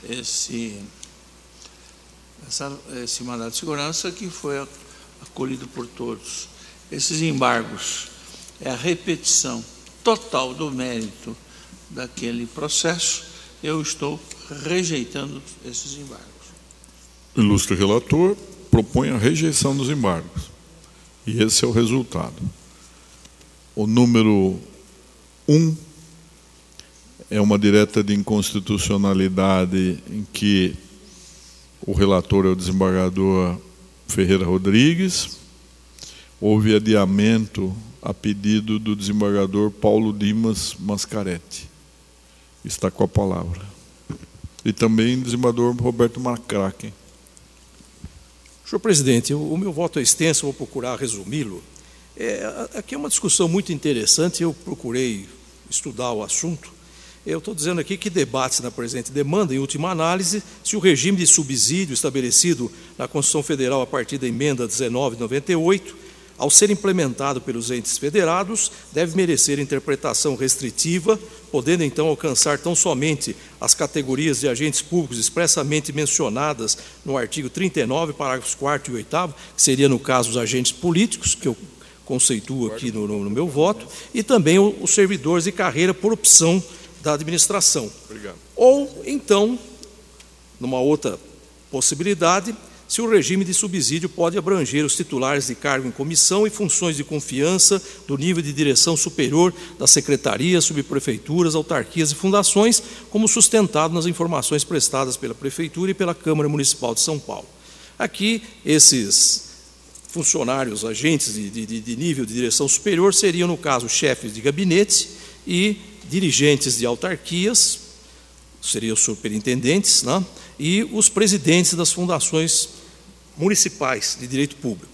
esse mandado de segurança que foi acolhido por todos. Esses embargos é a repetição total do mérito daquele processo. Eu estou rejeitando esses embargos. O ilustre relator propõe a rejeição dos embargos. E esse é o resultado. O número 1 é uma direta de inconstitucionalidade em que o relator é o desembargador Ferreira Rodrigues. Houve adiamento a pedido do desembargador Paulo Dimas Mascaretti. Está com a palavra. E também o desembargador Roberto Macracken. Senhor presidente, o meu voto é extenso, vou procurar resumi-lo. Aqui é uma discussão muito interessante, eu procurei estudar o assunto. Eu estou dizendo aqui que debate-se na presente demanda, em última análise, se o regime de subsídio estabelecido na Constituição Federal a partir da emenda 1998, ao ser implementado pelos entes federados, deve merecer interpretação restritiva, podendo então alcançar tão somente as categorias de agentes públicos expressamente mencionadas no artigo 39, parágrafos 4º e 8º, que seria, no caso, os agentes políticos, que eu conceituo aqui no meu voto, e também os servidores de carreira por opção da administração. Obrigado. Ou, então, numa outra possibilidade, se o regime de subsídio pode abranger os titulares de cargo em comissão e funções de confiança do nível de direção superior das secretarias, subprefeituras, autarquias e fundações, como sustentado nas informações prestadas pela Prefeitura e pela Câmara Municipal de São Paulo. Aqui, esses funcionários, agentes de nível de direção superior seriam, no caso, chefes de gabinete e dirigentes de autarquias, seriam superintendentes, né? E os presidentes das fundações municipais de direito público.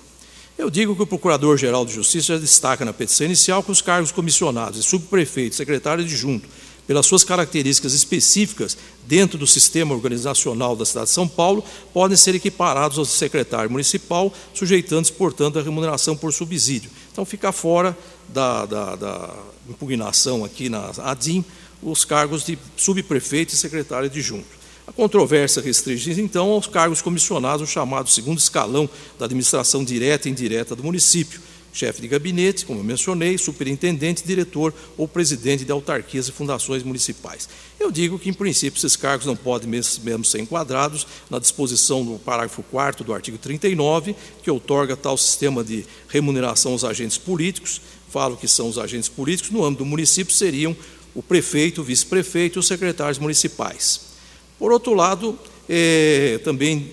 Eu digo que o Procurador-Geral de Justiça já destaca na petição inicial que os cargos comissionados de subprefeito, secretário adjunto, pelas suas características específicas dentro do sistema organizacional da cidade de São Paulo, podem ser equiparados aos de secretário municipal, sujeitando-se, portanto, à remuneração por subsídio. Então, fica fora da impugnação aqui na ADIM os cargos de subprefeito e secretário adjunto. A controvérsia restringe, então, aos cargos comissionados no chamado segundo escalão da administração direta e indireta do município, chefe de gabinete, como eu mencionei, superintendente, diretor ou presidente de autarquias e fundações municipais. Eu digo que, em princípio, esses cargos não podem mesmo ser enquadrados na disposição do parágrafo 4º do artigo 39, que outorga tal sistema de remuneração aos agentes políticos. Falo que são os agentes políticos, no âmbito do município seriam o prefeito, o vice-prefeito e os secretários municipais. Por outro lado, também,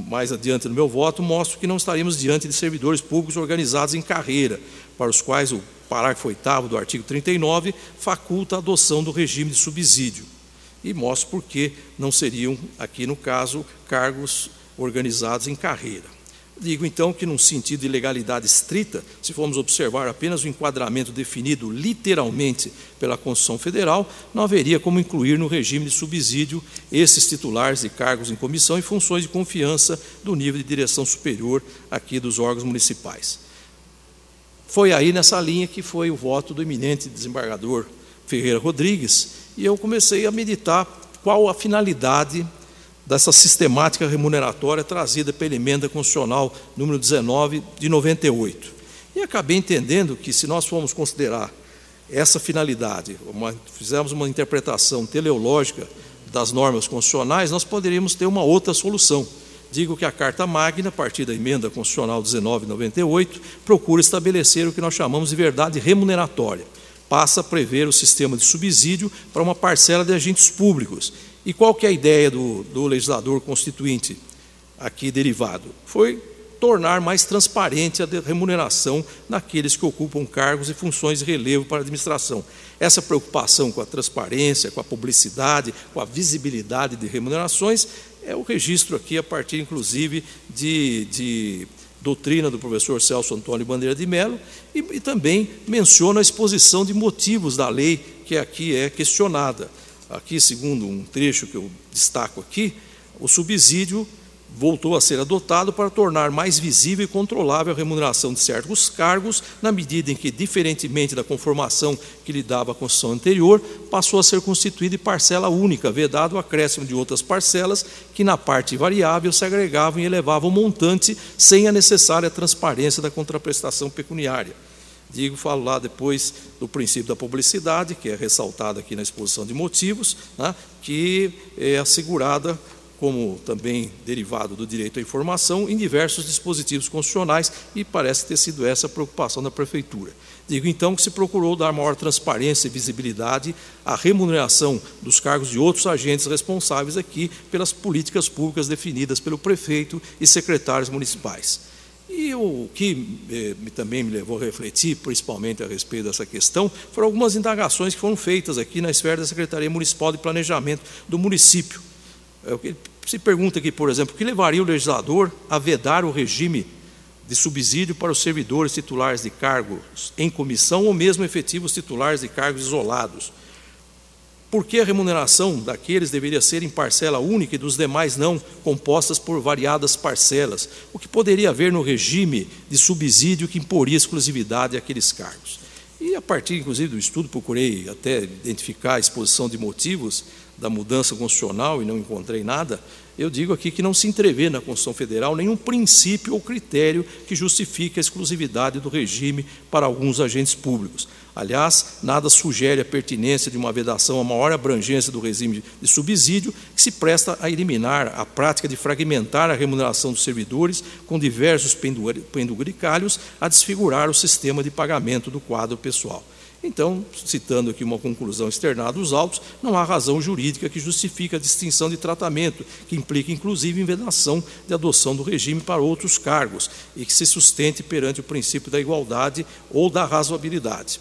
mais adiante no meu voto, mostro que não estaríamos diante de servidores públicos organizados em carreira, para os quais o parágrafo 8º do artigo 39 faculta a adoção do regime de subsídio. E mostro por que não seriam, aqui no caso, cargos organizados em carreira. Digo, então, que num sentido de legalidade estrita, se formos observar apenas o enquadramento definido literalmente pela Constituição Federal, não haveria como incluir no regime de subsídio esses titulares de cargos em comissão e funções de confiança do nível de direção superior aqui dos órgãos municipais. Foi aí nessa linha que foi o voto do eminente desembargador Ferreira Rodrigues, e eu comecei a meditar qual a finalidade dessa sistemática remuneratória trazida pela emenda constitucional número 19 de 98. E acabei entendendo que, se nós formos considerar essa finalidade, fizermos uma interpretação teleológica das normas constitucionais, nós poderíamos ter uma outra solução. Digo que a Carta Magna, a partir da emenda constitucional 19 de 98, procura estabelecer o que nós chamamos de verdade remuneratória. Passa a prever o sistema de subsídio para uma parcela de agentes públicos. E qual que é a ideia do legislador constituinte aqui derivado? Foi tornar mais transparente a remuneração naqueles que ocupam cargos e funções de relevo para a administração. Essa preocupação com a transparência, com a publicidade, com a visibilidade de remunerações é o registro aqui a partir, inclusive, de doutrina do professor Celso Antônio Bandeira de Mello, e também menciona a exposição de motivos da lei que aqui é questionada. Aqui, segundo um trecho que eu destaco aqui, o subsídio voltou a ser adotado para tornar mais visível e controlável a remuneração de certos cargos, na medida em que, diferentemente da conformação que lhe dava a Constituição anterior, passou a ser constituída em parcela única, vedado o acréscimo de outras parcelas que, na parte variável, se agregavam e elevavam o montante sem a necessária transparência da contraprestação pecuniária. Falo lá depois do princípio da publicidade, que é ressaltado aqui na exposição de motivos, né, que é assegurada como também derivado do direito à informação, em diversos dispositivos constitucionais, e parece ter sido essa a preocupação da Prefeitura. Digo então que se procurou dar maior transparência e visibilidade à remuneração dos cargos de outros agentes responsáveis aqui pelas políticas públicas definidas pelo prefeito e secretários municipais. E o que também me levou a refletir, principalmente a respeito dessa questão, foram algumas indagações que foram feitas aqui na esfera da Secretaria Municipal de Planejamento do município. Se pergunta aqui, por exemplo, o que levaria o legislador a vedar o regime de subsídio para os servidores titulares de cargos em comissão ou mesmo efetivos titulares de cargos isolados? Por que a remuneração daqueles deveria ser em parcela única e dos demais não, compostas por variadas parcelas? O que poderia haver no regime de subsídio que imporia exclusividade àqueles cargos? E a partir, inclusive, do estudo, procurei até identificar a exposição de motivos da mudança constitucional e não encontrei nada. Eu digo aqui que não se entrevê na Constituição Federal nenhum princípio ou critério que justifique a exclusividade do regime para alguns agentes públicos. Aliás, nada sugere a pertinência de uma vedação a maior abrangência do regime de subsídio, que se presta a eliminar a prática de fragmentar a remuneração dos servidores com diversos penduricalhos, a desfigurar o sistema de pagamento do quadro pessoal. Então, citando aqui uma conclusão externada dos autos, não há razão jurídica que justifique a distinção de tratamento, que implica inclusive em vedação de adoção do regime para outros cargos e que se sustente perante o princípio da igualdade ou da razoabilidade.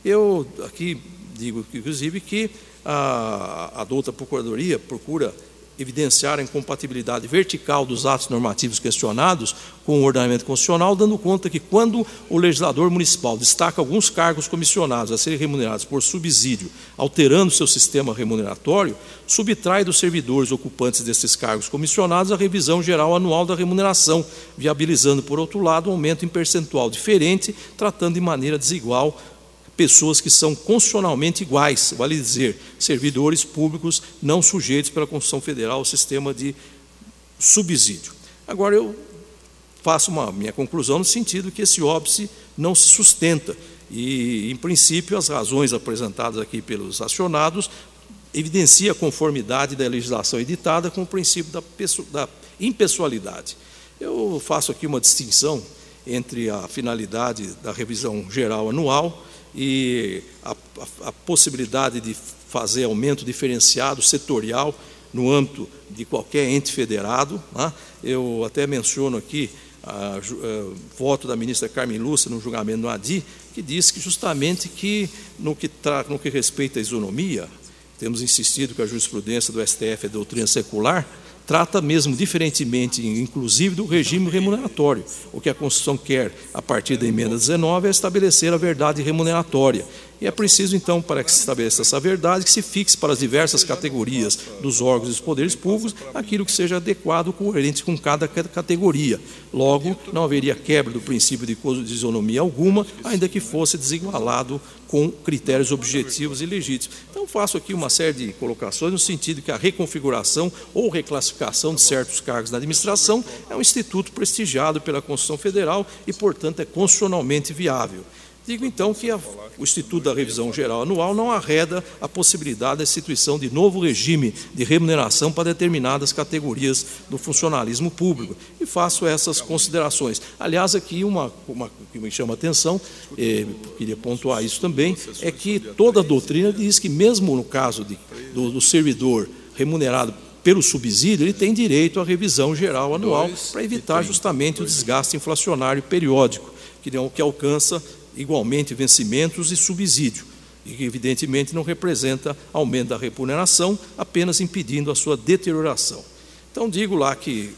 Eu aqui digo, inclusive, que a douta Procuradoria procura evidenciar a incompatibilidade vertical dos atos normativos questionados com o ordenamento constitucional, dando conta que quando o legislador municipal destaca alguns cargos comissionados a serem remunerados por subsídio, alterando seu sistema remuneratório, subtrai dos servidores ocupantes desses cargos comissionados a revisão geral anual da remuneração, viabilizando, por outro lado, um aumento em percentual diferente, tratando de maneira desigual pessoas que são constitucionalmente iguais, vale dizer, servidores públicos não sujeitos pela Constituição Federal ao sistema de subsídio. Agora, eu faço minha conclusão no sentido que esse óbice não se sustenta e, em princípio, as razões apresentadas aqui pelos acionados evidenciam a conformidade da legislação editada com o princípio da impessoalidade. Eu faço aqui uma distinção entre a finalidade da revisão geral anual e a possibilidade de fazer aumento diferenciado setorial no âmbito de qualquer ente federado, né? Eu até menciono aqui voto da ministra Carmen Lúcia no julgamento do ADI, que diz que justamente que no que respeita à isonomia, temos insistido que a jurisprudência do STF é doutrina secular, trata mesmo diferentemente, inclusive, do regime remuneratório. O que a Constituição quer, a partir da emenda 19, é estabelecer a verdade remuneratória. E é preciso, então, para que se estabeleça essa verdade, que se fixe para as diversas categorias dos órgãos e dos poderes públicos aquilo que seja adequado, coerente com cada categoria. Logo, não haveria quebra do princípio de isonomia alguma, ainda que fosse desigualado com critérios objetivos e legítimos. Então, faço aqui uma série de colocações no sentido que a reconfiguração ou reclassificação de certos cargos na administração é um instituto prestigiado pela Constituição Federal e, portanto, é constitucionalmente viável. Digo, então, que o Instituto da Revisão Geral Anual não arreda a possibilidade da instituição de novo regime de remuneração para determinadas categorias do funcionalismo público. E faço essas considerações. Aliás, aqui uma que me chama a atenção, queria pontuar isso também, é que toda a doutrina diz que mesmo no caso do servidor remunerado pelo subsídio, ele tem direito à revisão geral anual para evitar justamente o desgaste inflacionário periódico, que alcança igualmente vencimentos e subsídio, e que evidentemente não representa aumento da remuneração, apenas impedindo a sua deterioração. Então, digo lá que,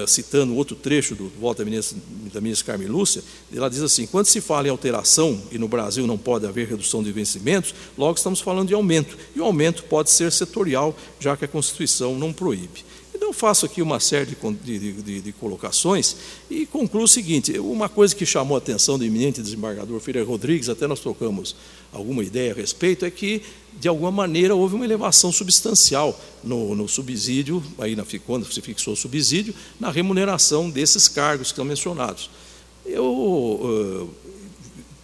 citando outro trecho do voto da ministra Carmen Lúcia, ela diz assim: quando se fala em alteração, e no Brasil não pode haver redução de vencimentos, logo estamos falando de aumento, e o aumento pode ser setorial, já que a Constituição não proíbe. Então, eu faço aqui uma série de colocações e concluo o seguinte: uma coisa que chamou a atenção do eminente desembargador Ferreira Rodrigues, até nós trocamos alguma ideia a respeito, é que, de alguma maneira, houve uma elevação substancial no subsídio, aí quando se fixou o subsídio, na remuneração desses cargos que são mencionados. Eu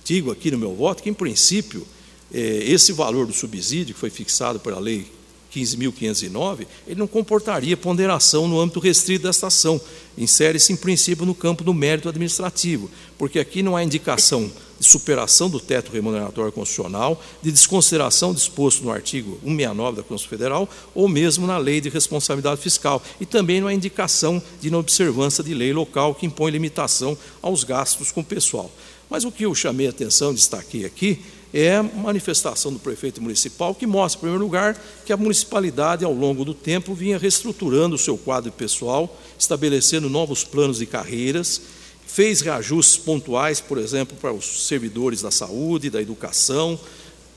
digo aqui no meu voto que, em princípio, esse valor do subsídio, que foi fixado pela Lei 15.509, ele não comportaria ponderação no âmbito restrito desta ação. Insere-se, em princípio, no campo do mérito administrativo, porque aqui não há indicação de superação do teto remuneratório constitucional, de desconsideração disposto no artigo 169 da Constituição Federal, ou mesmo na Lei de Responsabilidade Fiscal. E também não há indicação de inobservância de lei local que impõe limitação aos gastos com o pessoal. Mas o que eu chamei a atenção, destaquei aqui, é a manifestação do prefeito municipal, que mostra, em primeiro lugar, que a municipalidade, ao longo do tempo, vinha reestruturando o seu quadro pessoal, estabelecendo novos planos de carreiras, fez reajustes pontuais, por exemplo, para os servidores da saúde, da educação,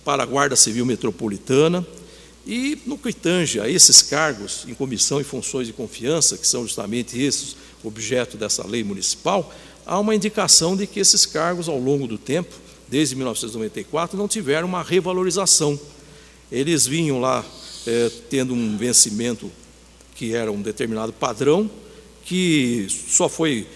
para a Guarda Civil Metropolitana. E, no que tange a esses cargos em comissão e funções de confiança, que são justamente esses objeto dessa lei municipal, há uma indicação de que esses cargos, ao longo do tempo, desde 1994, não tiveram uma revalorização. Eles vinham lá tendo um vencimento que era um determinado padrão, que só foi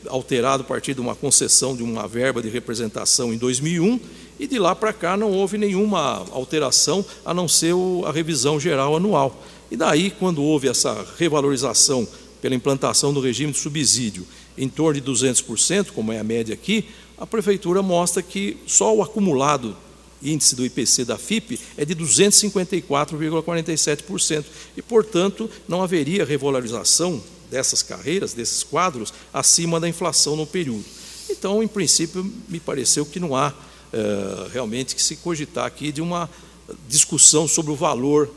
alterado a partir de uma concessão de uma verba de representação em 2001, e de lá para cá não houve nenhuma alteração, a não ser a revisão geral anual. E daí, quando houve essa revalorização pela implantação do regime de subsídio em torno de 200%, como é a média aqui, a Prefeitura mostra que só o acumulado índice do IPC da FIP é de 254,47%, e, portanto, não haveria revalorização dessas carreiras, desses quadros, acima da inflação no período. Então, em princípio, me pareceu que não há realmente que se cogitar aqui de uma discussão sobre o valor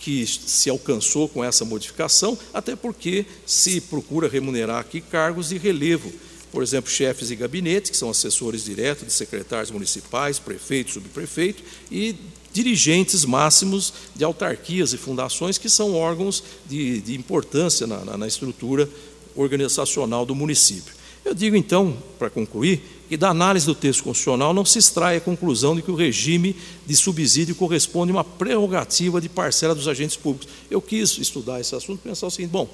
que se alcançou com essa modificação, até porque se procura remunerar aqui cargos de relevo, por exemplo, chefes de gabinete, que são assessores diretos de secretários municipais, prefeito, subprefeito, e dirigentes máximos de autarquias e fundações, que são órgãos de importância na estrutura organizacional do município. Eu digo, então, para concluir, que da análise do texto constitucional não se extrai a conclusão de que o regime de subsídio corresponde a uma prerrogativa de parcela dos agentes públicos. Eu quis estudar esse assunto e pensar o seguinte: bom,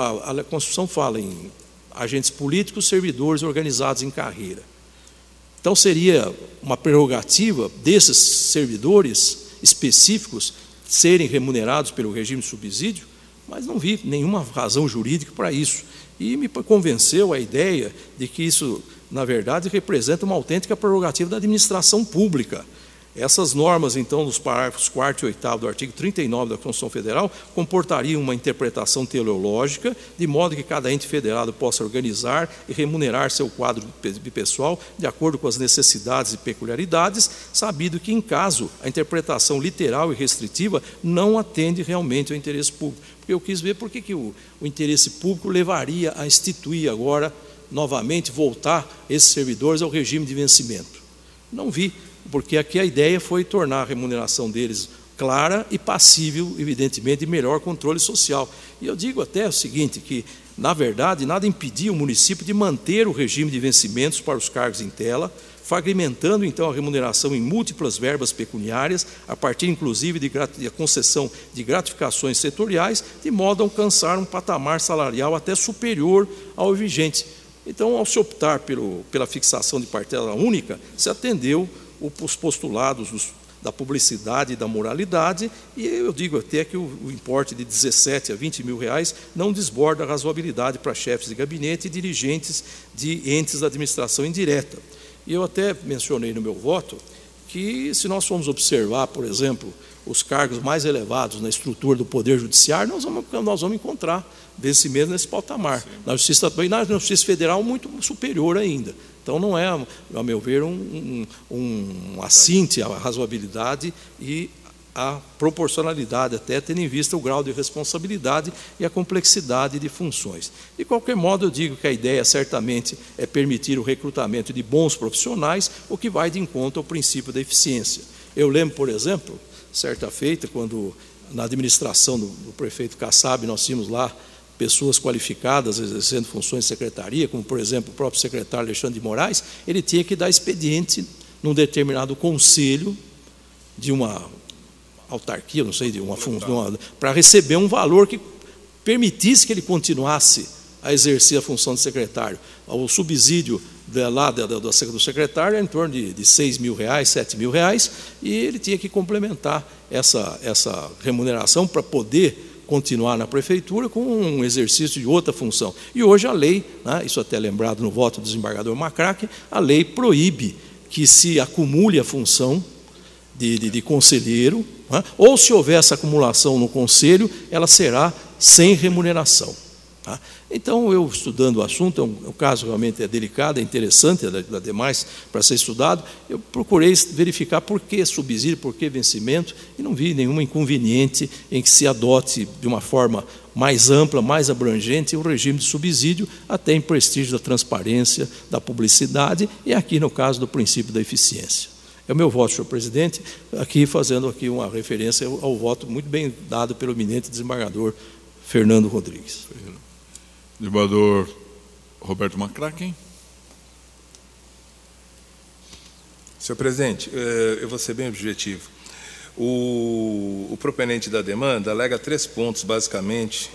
a Constituição fala em agentes políticos, servidores organizados em carreira. Então, seria uma prerrogativa desses servidores específicos serem remunerados pelo regime de subsídio, mas não vi nenhuma razão jurídica para isso. E me convenceu a ideia de que isso, na verdade, representa uma autêntica prerrogativa da administração pública. Essas normas, então, dos parágrafos 4º e 8º do artigo 39 da Constituição Federal, comportariam uma interpretação teleológica, de modo que cada ente federado possa organizar e remunerar seu quadro de pessoal de acordo com as necessidades e peculiaridades, sabido que, em caso, a interpretação literal e restritiva não atende realmente ao interesse público. Porque eu quis ver por que o interesse público levaria a instituir agora, novamente, voltar esses servidores ao regime de vencimento. Não vi, porque aqui a ideia foi tornar a remuneração deles clara e passível, evidentemente, de melhor controle social. E eu digo até o seguinte, que, na verdade, nada impedia o município de manter o regime de vencimentos para os cargos em tela, fragmentando, então, a remuneração em múltiplas verbas pecuniárias, a partir, inclusive, de concessão de gratificações setoriais, de modo a alcançar um patamar salarial até superior ao vigente. Então, ao se optar pela fixação de parcela única, se atendeu os postulados da publicidade e da moralidade, e eu digo até que o importe de 17 a 20 mil reais não desborda a razoabilidade para chefes de gabinete e dirigentes de entes da administração indireta. E eu até mencionei no meu voto que, se nós formos observar, por exemplo, os cargos mais elevados na estrutura do Poder Judiciário, nós vamos encontrar vencimento nesse patamar. Na Justiça Federal, muito superior ainda. Então, não é, a meu ver, um assinte à razoabilidade e a proporcionalidade, até tendo em vista o grau de responsabilidade e a complexidade de funções. De qualquer modo, eu digo que a ideia certamente é permitir o recrutamento de bons profissionais, o que vai de encontro ao princípio da eficiência. Eu lembro, por exemplo, certa feita, quando na administração do prefeito Kassab, nós tínhamos lá pessoas qualificadas exercendo funções de secretaria, como, por exemplo, o próprio secretário Alexandre de Moraes, ele tinha que dar expediente num determinado conselho de uma autarquia, não sei, para receber um valor que permitisse que ele continuasse a exercer a função de secretário. O subsídio do secretário era em torno de R$6.000, R$7.000, e ele tinha que complementar essa remuneração para poder continuar na prefeitura com um exercício de outra função. E hoje a lei, né, isso até lembrado no voto do desembargador Macraque, a lei proíbe que se acumule a função de conselheiro, né, ou se houver essa acumulação no conselho, ela será sem remuneração. Tá? Então, eu estudando o assunto, o caso realmente é delicado, é interessante, é demais para ser estudado, eu procurei verificar por que subsídio, por que vencimento, e não vi nenhum inconveniente em que se adote de uma forma mais ampla, mais abrangente, o regime de subsídio, até em prestígio da transparência, da publicidade, e aqui no caso do princípio da eficiência. É o meu voto, senhor presidente, aqui fazendo aqui uma referência ao voto muito bem dado pelo eminente desembargador Fernando Rodrigues. Desembargador Roberto Macraque. Senhor presidente, eu vou ser bem objetivo. O proponente da demanda alega 3 pontos, basicamente,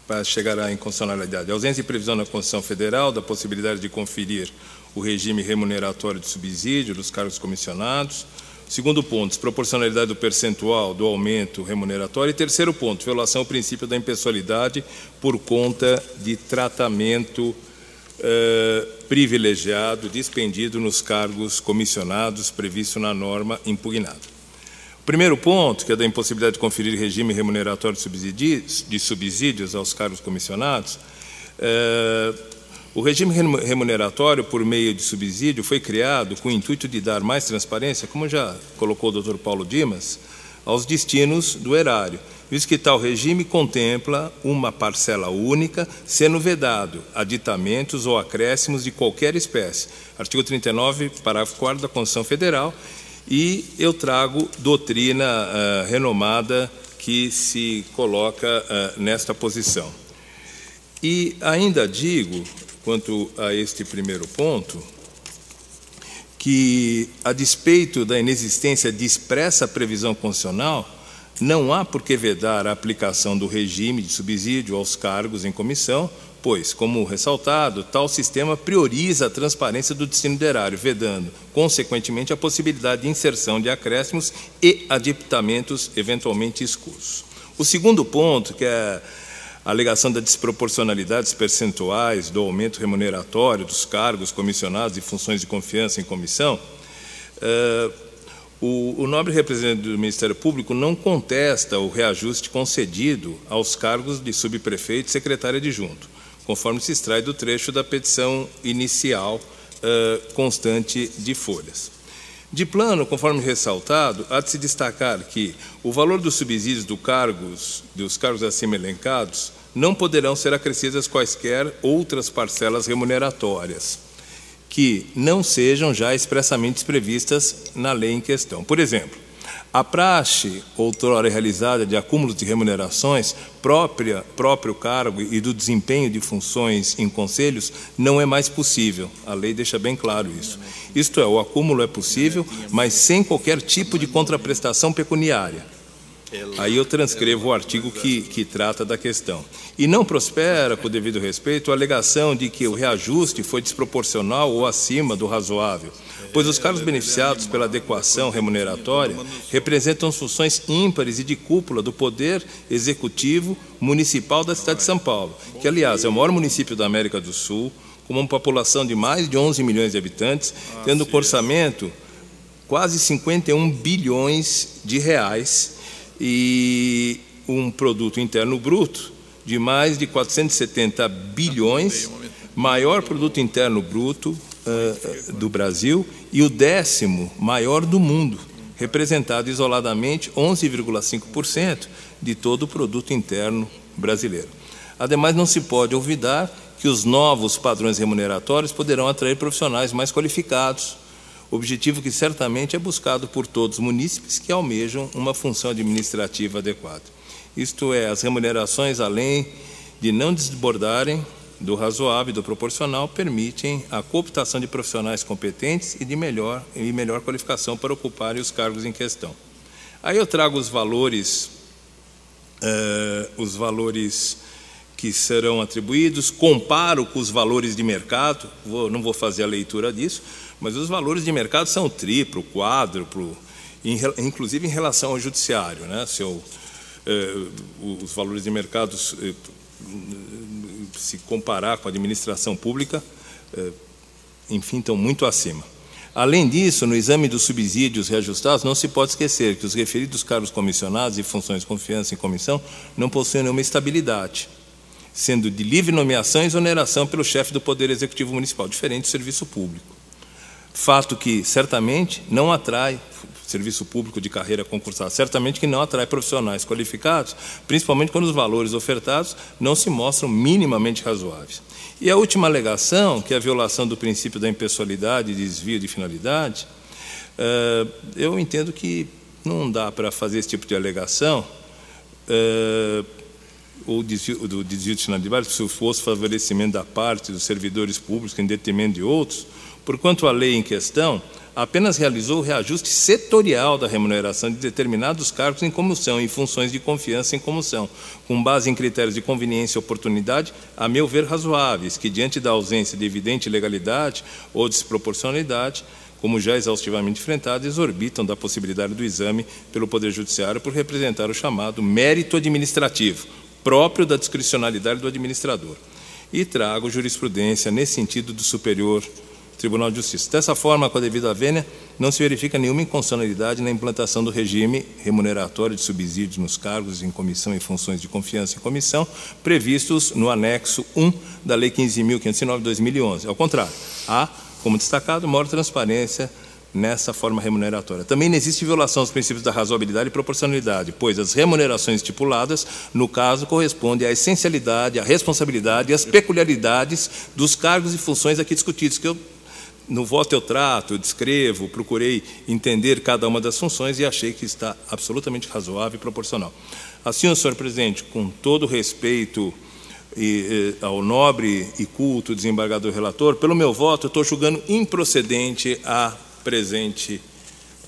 para chegar à inconstitucionalidade. A ausência de previsão na Constituição Federal da possibilidade de conferir o regime remuneratório de subsídio dos cargos comissionados. Segundo ponto, desproporcionalidade do percentual do aumento remuneratório. E terceiro ponto, violação ao princípio da impessoalidade por conta de tratamento privilegiado, dispendido nos cargos comissionados previsto na norma impugnada. O primeiro ponto, que é da impossibilidade de conferir regime remuneratório de subsídios aos cargos comissionados, o regime remuneratório por meio de subsídio foi criado com o intuito de dar mais transparência, como já colocou o Dr. Paulo Dimas, aos destinos do erário, visto que tal regime contempla uma parcela única, sendo vedado aditamentos ou acréscimos de qualquer espécie. Artigo 39, parágrafo 4º da Constituição Federal, e eu trago doutrina renomada que se coloca nesta posição. E ainda digo, quanto a este primeiro ponto, que, a despeito da inexistência de expressa previsão constitucional, não há por que vedar a aplicação do regime de subsídio aos cargos em comissão, pois, como ressaltado, tal sistema prioriza a transparência do destino do erário, vedando, consequentemente, a possibilidade de inserção de acréscimos e aditamentos eventualmente escusos. O segundo ponto, que é a alegação da desproporcionalidade percentuais do aumento remuneratório dos cargos comissionados e funções de confiança em comissão, o nobre representante do Ministério Público não contesta o reajuste concedido aos cargos de subprefeito e secretário adjunto, conforme se extrai do trecho da petição inicial constante de folhas. De plano, conforme ressaltado, há de se destacar que o valor dos subsídios dos cargos acima elencados não poderão ser acrescidas quaisquer outras parcelas remuneratórias que não sejam já expressamente previstas na lei em questão. Por exemplo, a praxe outrora realizada de acúmulos de remunerações próprio cargo e do desempenho de funções em conselhos não é mais possível. A lei deixa bem claro isso. Isto é, o acúmulo é possível, mas sem qualquer tipo de contraprestação pecuniária. Aí eu transcrevo o artigo que trata da questão. E não prospera, com o devido respeito, a alegação de que o reajuste foi desproporcional ou acima do razoável, pois os cargos beneficiados pela adequação remuneratória representam funções ímpares e de cúpula do Poder Executivo Municipal da cidade de São Paulo, que, aliás, é o maior município da América do Sul, com uma população de mais de 11 milhões de habitantes, tendo um orçamento quase 51 bilhões de reais e um produto interno bruto de mais de 470 bilhões, maior produto interno bruto do Brasil e o 10º maior do mundo. representado isoladamente 11,5% de todo o produto interno brasileiro. Ademais, não se pode olvidar que os novos padrões remuneratórios poderão atrair profissionais mais qualificados, objetivo que certamente é buscado por todos os munícipes que almejam uma função administrativa adequada. Isto é, as remunerações, além de não desbordarem do razoável e do proporcional, permitem a cooptação de profissionais competentes e de melhor qualificação para ocuparem os cargos em questão. Aí eu trago os valores que serão atribuídos, comparo com os valores de mercado, não vou fazer a leitura disso, mas os valores de mercado são triplo, quádruplo, inclusive em relação ao judiciário, né? Os valores de mercado, se comparar com a administração pública, enfim, estão muito acima. Além disso, no exame dos subsídios reajustados, não se pode esquecer que os referidos cargos comissionados e funções de confiança em comissão não possuem nenhuma estabilidade, sendo de livre nomeação e exoneração pelo chefe do Poder Executivo Municipal, diferente do serviço público. Fato que, certamente, não atrai, serviço público de carreira concursada, certamente que não atrai profissionais qualificados, principalmente quando os valores ofertados não se mostram minimamente razoáveis. E a última alegação, que é a violação do princípio da impessoalidade e desvio de finalidade, eu entendo que não dá para fazer esse tipo de alegação, ou do desvio de finalidade, se fosse favorecimento da parte dos servidores públicos em detrimento de outros, porquanto a lei em questão apenas realizou o reajuste setorial da remuneração de determinados cargos em comissão e funções de confiança em comissão, com base em critérios de conveniência e oportunidade, a meu ver, razoáveis, que, diante da ausência de evidente ilegalidade ou desproporcionalidade, como já exaustivamente enfrentados, exorbitam da possibilidade do exame pelo Poder Judiciário por representar o chamado mérito administrativo, próprio da discricionalidade do administrador. E trago jurisprudência nesse sentido do Superior Tribunal de Justiça. Dessa forma, com a devida vênia, não se verifica nenhuma inconstitucionalidade na implantação do regime remuneratório de subsídios nos cargos em comissão e funções de confiança em comissão, previstos no anexo 1 da Lei 15.509 de 2011. Ao contrário, há, como destacado, maior transparência nessa forma remuneratória. Também não existe violação aos princípios da razoabilidade e proporcionalidade, pois as remunerações estipuladas, no caso, correspondem à essencialidade, à responsabilidade e às peculiaridades dos cargos e funções aqui discutidos, que no voto eu trato, eu descrevo, procurei entender cada uma das funções e achei que está absolutamente razoável e proporcional. Assim, senhor presidente, com todo respeito ao nobre e culto desembargador relator, pelo meu voto, eu estou julgando improcedente a presente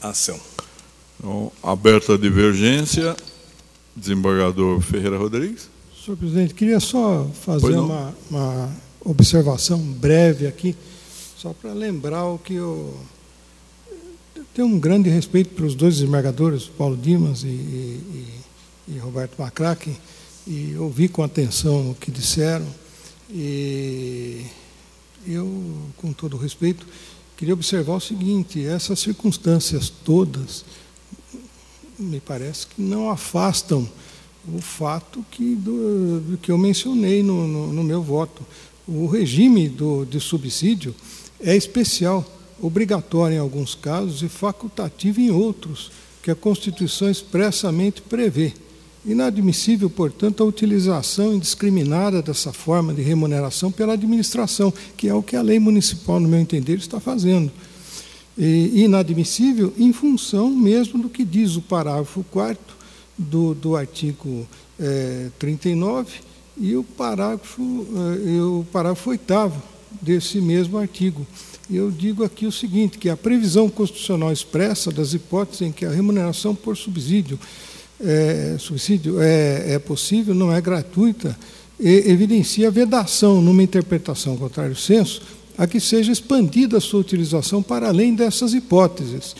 ação. Então, aberta a divergência, desembargador Ferreira Rodrigues. Senhor presidente, queria só fazer uma observação breve aqui, só para lembrar o que eu tenho um grande respeito pelos dois desembargadores, Paulo Dimas e Roberto Macracken, e ouvi com atenção o que disseram, e eu, com todo respeito, queria observar o seguinte: essas circunstâncias todas, me parece que não afastam o fato do que eu mencionei no meu voto. O regime de subsídio é especial, obrigatório em alguns casos e facultativo em outros, que a Constituição expressamente prevê. Inadmissível, portanto, a utilização indiscriminada dessa forma de remuneração pela administração, que é o que a lei municipal, no meu entender, está fazendo. E inadmissível em função mesmo do que diz o parágrafo 4º do artigo 39 e o parágrafo 8º desse mesmo artigo. E eu digo aqui o seguinte, que a previsão constitucional expressa das hipóteses em que a remuneração por subsídio é possível, não é gratuita, evidencia a vedação, numa interpretação contrária ao senso, a que seja expandida a sua utilização para além dessas hipóteses.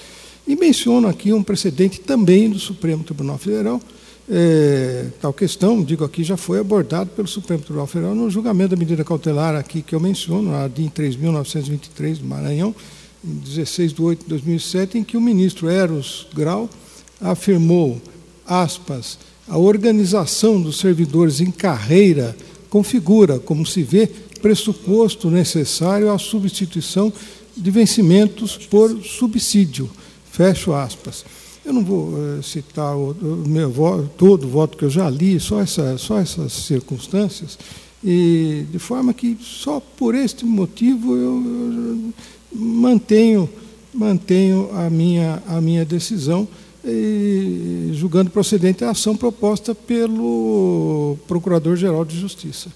E menciono aqui um precedente também do Supremo Tribunal Federal. Tal questão, digo aqui, já foi abordado pelo Supremo Tribunal Federal no julgamento da medida cautelar aqui que eu menciono, a DIN 3.923 do Maranhão, em 16 de 8 de 2007, em que o ministro Eros Grau afirmou, aspas, a organização dos servidores em carreira configura, como se vê, pressuposto necessário à substituição de vencimentos por subsídio. fecho aspas. Eu não vou citar o meu voto, todo o voto que eu já li, só essas circunstâncias, e de forma que só por este motivo eu mantenho a minha decisão, julgando procedente a ação proposta pelo Procurador-Geral de Justiça.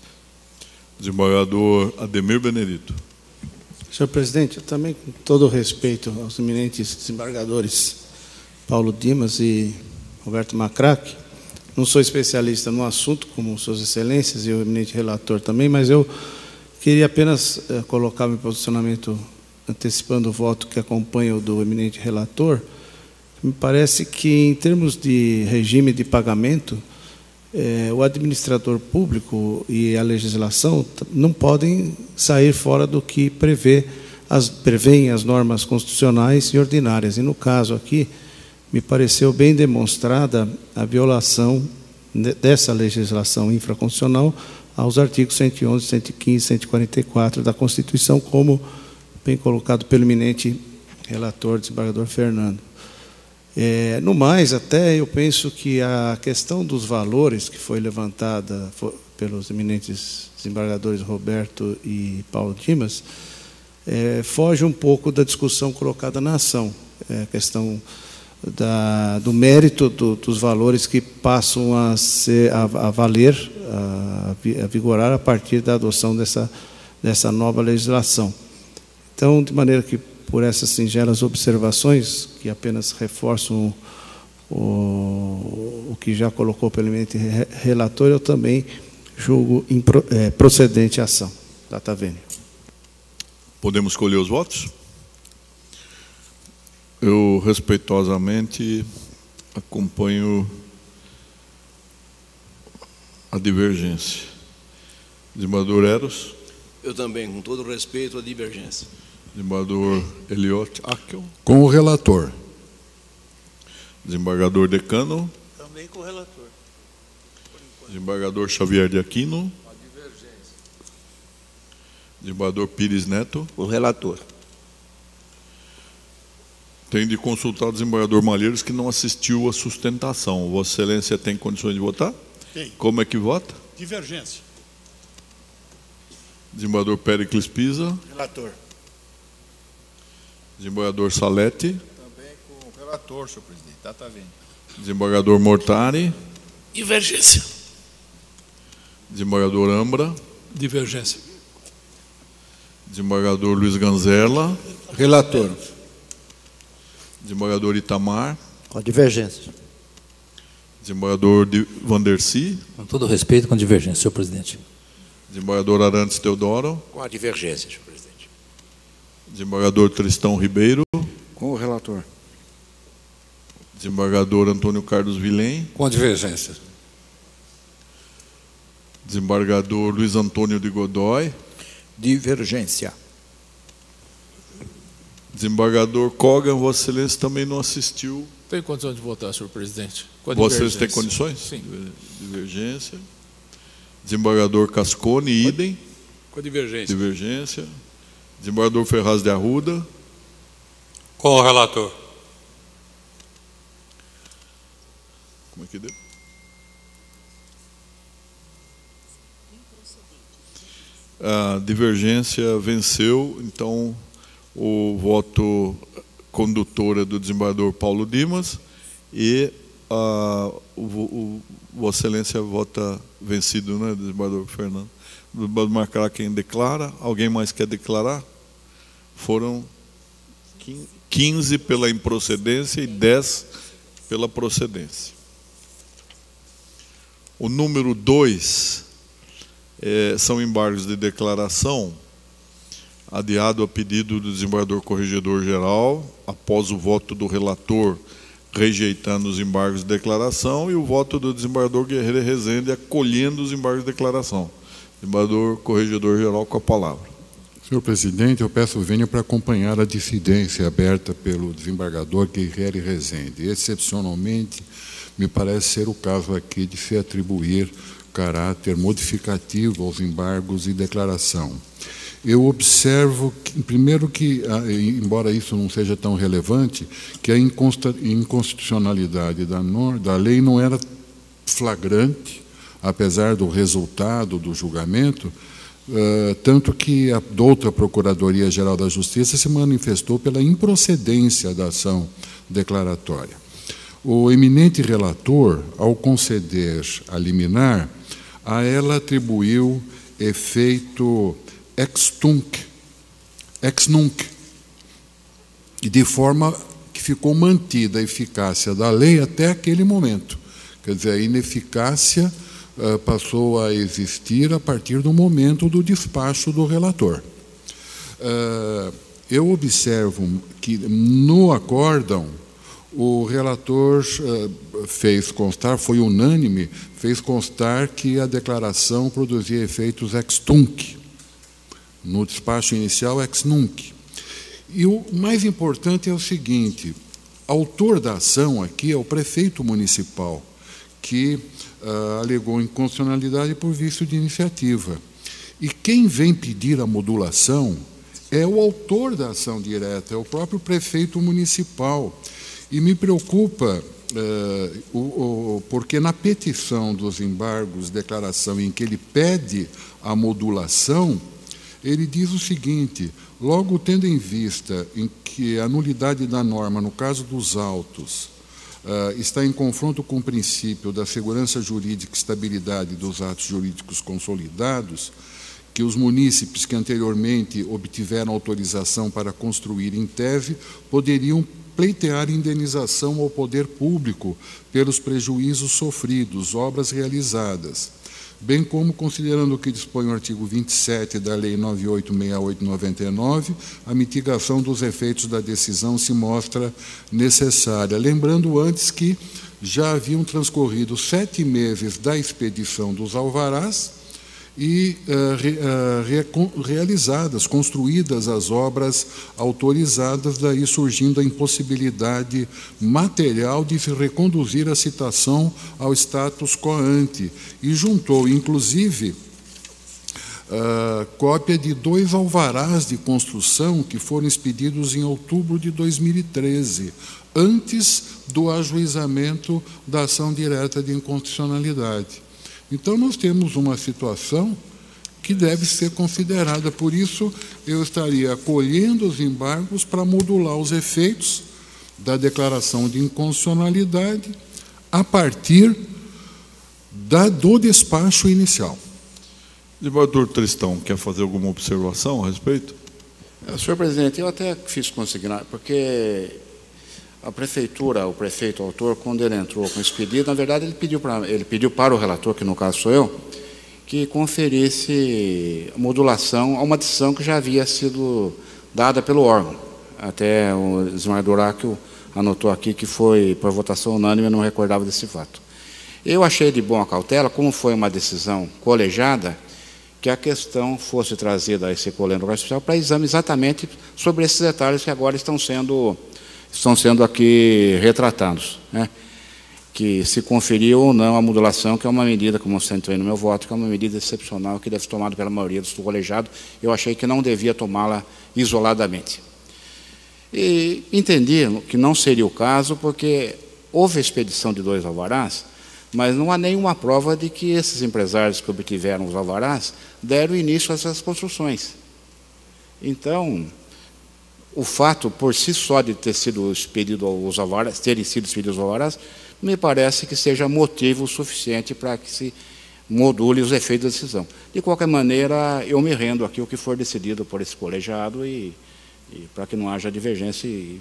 Desembargador Ademir Benedito. Senhor presidente, eu também, com todo o respeito aos eminentes desembargadores Paulo Dimas e Roberto Macraque, não sou especialista no assunto, como Suas Excelências e o eminente relator também, mas eu queria apenas colocar meu posicionamento antecipando o voto que acompanha o do eminente relator. Me parece que, em termos de regime de pagamento, o administrador público e a legislação não podem sair fora do que prevêem as normas constitucionais e ordinárias. E, no caso aqui, me pareceu bem demonstrada a violação dessa legislação infraconstitucional aos artigos 111, 115, 144 da Constituição, como bem colocado pelo eminente relator, desembargador Fernando. No mais, até eu penso que a questão dos valores que foi levantada pelos eminentes desembargadores Roberto e Paulo Dimas foge um pouco da discussão colocada na ação, a questão do mérito dos valores que passam a valer, a vigorar a partir da adoção dessa nova legislação. Então, de maneira que, por essas singelas observações, que apenas reforçam o que já colocou pelo eminente relator, eu também julgo procedente a ação. Data vênia. Podemos escolher os votos? Eu, respeitosamente, acompanho a divergência. Desembargador Eros. Eu também, com todo respeito, a divergência. Desembargador Eliot Akel. Com o relator. Desembargador Decano. Também com o relator. Desembargador Xavier de Aquino. A divergência. Desembargador Pires Neto. Com o relator. Tem de consultar o desembargador Malheiros, que não assistiu à sustentação. Vossa Excelência tem condições de votar? Tem. Como é que vota? Divergência. Desembargador Péricles Pisa. Relator. Desembargador Salete. Também com o relator, senhor presidente. Data vênia. Desembargador Mortari. Divergência. Desembargador Ambra. Divergência. Desembargador Luiz Ganzerla. Relator. Desembargador Itamar. Com a divergência. Desembargador Vandercy. Com todo respeito, com divergência, senhor presidente. Desembargador Arantes Teodoro. Com a divergência, senhor presidente. Desembargador Tristão Ribeiro. Com o relator. Desembargador Antônio Carlos Vilém. Com a divergência. Desembargador Luiz Antônio de Godoy. Divergência. Desembargador Kogan, Vossa Excelência também não assistiu. Tem condição de votar, senhor presidente. Vossa Excelência tem condições? Sim. Divergência. Desembargador Cascone, idem. Com a divergência. Divergência. Desembargador Ferraz de Arruda. Com o relator. Como é que deu? A divergência venceu, então o voto condutor é do desembargador Paulo Dimas e Vossa Excelência vota vencido, né, desembargador Fernando. Vamos marcar quem declara. Alguém mais quer declarar? Foram 15 pela improcedência e 10 pela procedência. O número 2 são embargos de declaração, adiado a pedido do desembargador corregedor-geral, após o voto do relator rejeitando os embargos de declaração e o voto do desembargador Guerreiro Rezende acolhendo os embargos de declaração. Desembargador corregedor-geral com a palavra. Senhor presidente, eu peço vênia para acompanhar a dissidência aberta pelo desembargador Guerreiro Rezende. Excepcionalmente, me parece ser o caso aqui de se atribuir caráter modificativo aos embargos e declaração. eu observo, primeiro que, embora isso não seja tão relevante, que a inconstitucionalidade da lei não era flagrante, apesar do resultado do julgamento, tanto que a douta Procuradoria-Geral da Justiça se manifestou pela improcedência da ação declaratória. O eminente relator, ao conceder a liminar, a ela atribuiu efeito ex nunc, e de forma que ficou mantida a eficácia da lei até aquele momento. Quer dizer, a ineficácia passou a existir a partir do momento do despacho do relator. Eu observo que, no acórdão, o relator fez constar, foi unânime, fez constar que a declaração produzia efeitos ex tunc, no despacho inicial ex nunc. E o mais importante é o seguinte: autor da ação aqui é o prefeito municipal, que alegou inconstitucionalidade por vício de iniciativa. E quem vem pedir a modulação é o autor da ação direta, é o próprio prefeito municipal. E me preocupa, porque na petição dos embargos, declaração em que ele pede a modulação, ele diz o seguinte: logo tendo em vista em que a nulidade da norma, no caso dos autos, está em confronto com o princípio da segurança jurídica e estabilidade dos atos jurídicos consolidados, que os munícipes que anteriormente obtiveram autorização para construir em tese poderiam pleitear indenização ao poder público pelos prejuízos sofridos, obras realizadas, bem como, considerando o que dispõe o artigo 27 da Lei 9868/99, a mitigação dos efeitos da decisão se mostra necessária. Lembrando antes que já haviam transcorrido 7 meses da expedição dos alvarás e realizadas, construídas as obras autorizadas, daí surgindo a impossibilidade material de se reconduzir a citação ao status quo ante, e juntou, inclusive, cópia de 2 alvarás de construção que foram expedidos em outubro de 2013, antes do ajuizamento da ação direta de inconstitucionalidade. Então, nós temos uma situação que deve ser considerada. Por isso, eu estaria acolhendo os embargos para modular os efeitos da declaração de inconstitucionalidade a partir do despacho inicial. Desembargador Tristão, quer fazer alguma observação a respeito? Senhor presidente, eu até fiz consignar, porque a prefeitura, o prefeito autor, quando ele entrou com esse pedido, na verdade ele pediu para o relator, que no caso sou eu, que conferisse modulação a uma decisão que já havia sido dada pelo órgão. Até o desembargador Acchio anotou aqui que foi por votação unânime, eu não recordava desse fato. Eu achei de boa cautela, como foi uma decisão colegiada, que a questão fosse trazida a esse colégio especial para exame exatamente sobre esses detalhes que agora estão sendo aqui retratados, né? Que se conferiu ou não a modulação, que é uma medida, como eu acentuei no meu voto, que é uma medida excepcional que deve ser tomada pela maioria do colegiado. Eu achei que não devia tomá-la isoladamente. E entendi que não seria o caso, porque houve a expedição de 2 alvarás, mas não há nenhuma prova de que esses empresários que obtiveram os alvarás deram início a essas construções. Então, o fato, por si só, de ter sido expedido os alvarás, terem sido expedidos os alvarás, me parece que seja motivo suficiente para que se module os efeitos da decisão. De qualquer maneira, eu me rendo aqui ao que for decidido por esse colegiado e para que não haja divergência, e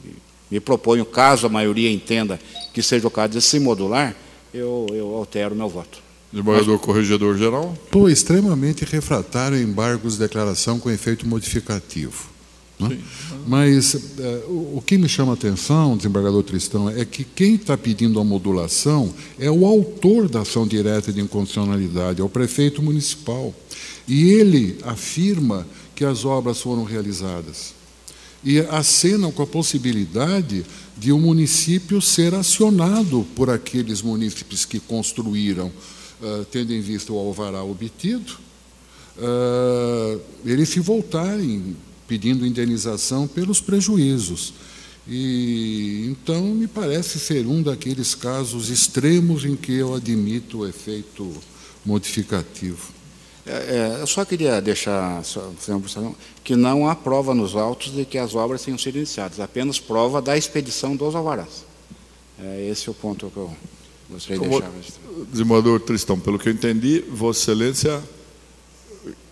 me proponho, caso a maioria entenda que seja o caso de se modular, eu altero meu voto. Desembargador Corregedor-Geral. Estou extremamente refratário a embargos de declaração com efeito modificativo. Né? Mas o que me chama a atenção, desembargador Tristão, é que quem está pedindo a modulação é o autor da ação direta de inconstitucionalidade, é o prefeito municipal. E ele afirma que as obras foram realizadas. E acenam com a possibilidade de o município ser acionado por aqueles munícipes que construíram, tendo em vista o alvará obtido, eles se voltarem pedindo indenização pelos prejuízos. E então me parece ser um daqueles casos extremos em que eu admito o efeito modificativo. Eu só queria deixar fazer uma observação, que não há prova nos autos de que as obras tenham sido iniciadas, apenas prova da expedição dos alvarás. Esse é o ponto que eu gostaria de deixar. Desembargador Tristão, pelo que eu entendi, Vossa Excelência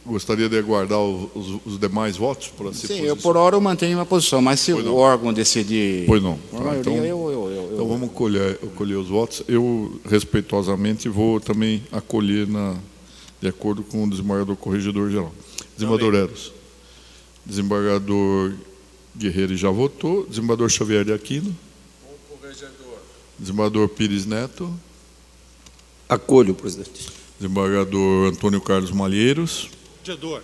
gostaria de aguardar os demais votos para se posicionar? Sim, por hora eu mantenho uma posição, mas se o órgão decidir... Pois não. Por maioria, então vamos acolher os votos. Eu, respeitosamente, vou também acolher de acordo com o desembargador corregedor-geral. Desembargador Eros. Desembargador Guerreiro já votou. Desembargador Xavier de Aquino. Corregedor. Desembargador Pires Neto. Acolho, presidente. Desembargador Antônio Carlos Malheiros. Corregedor.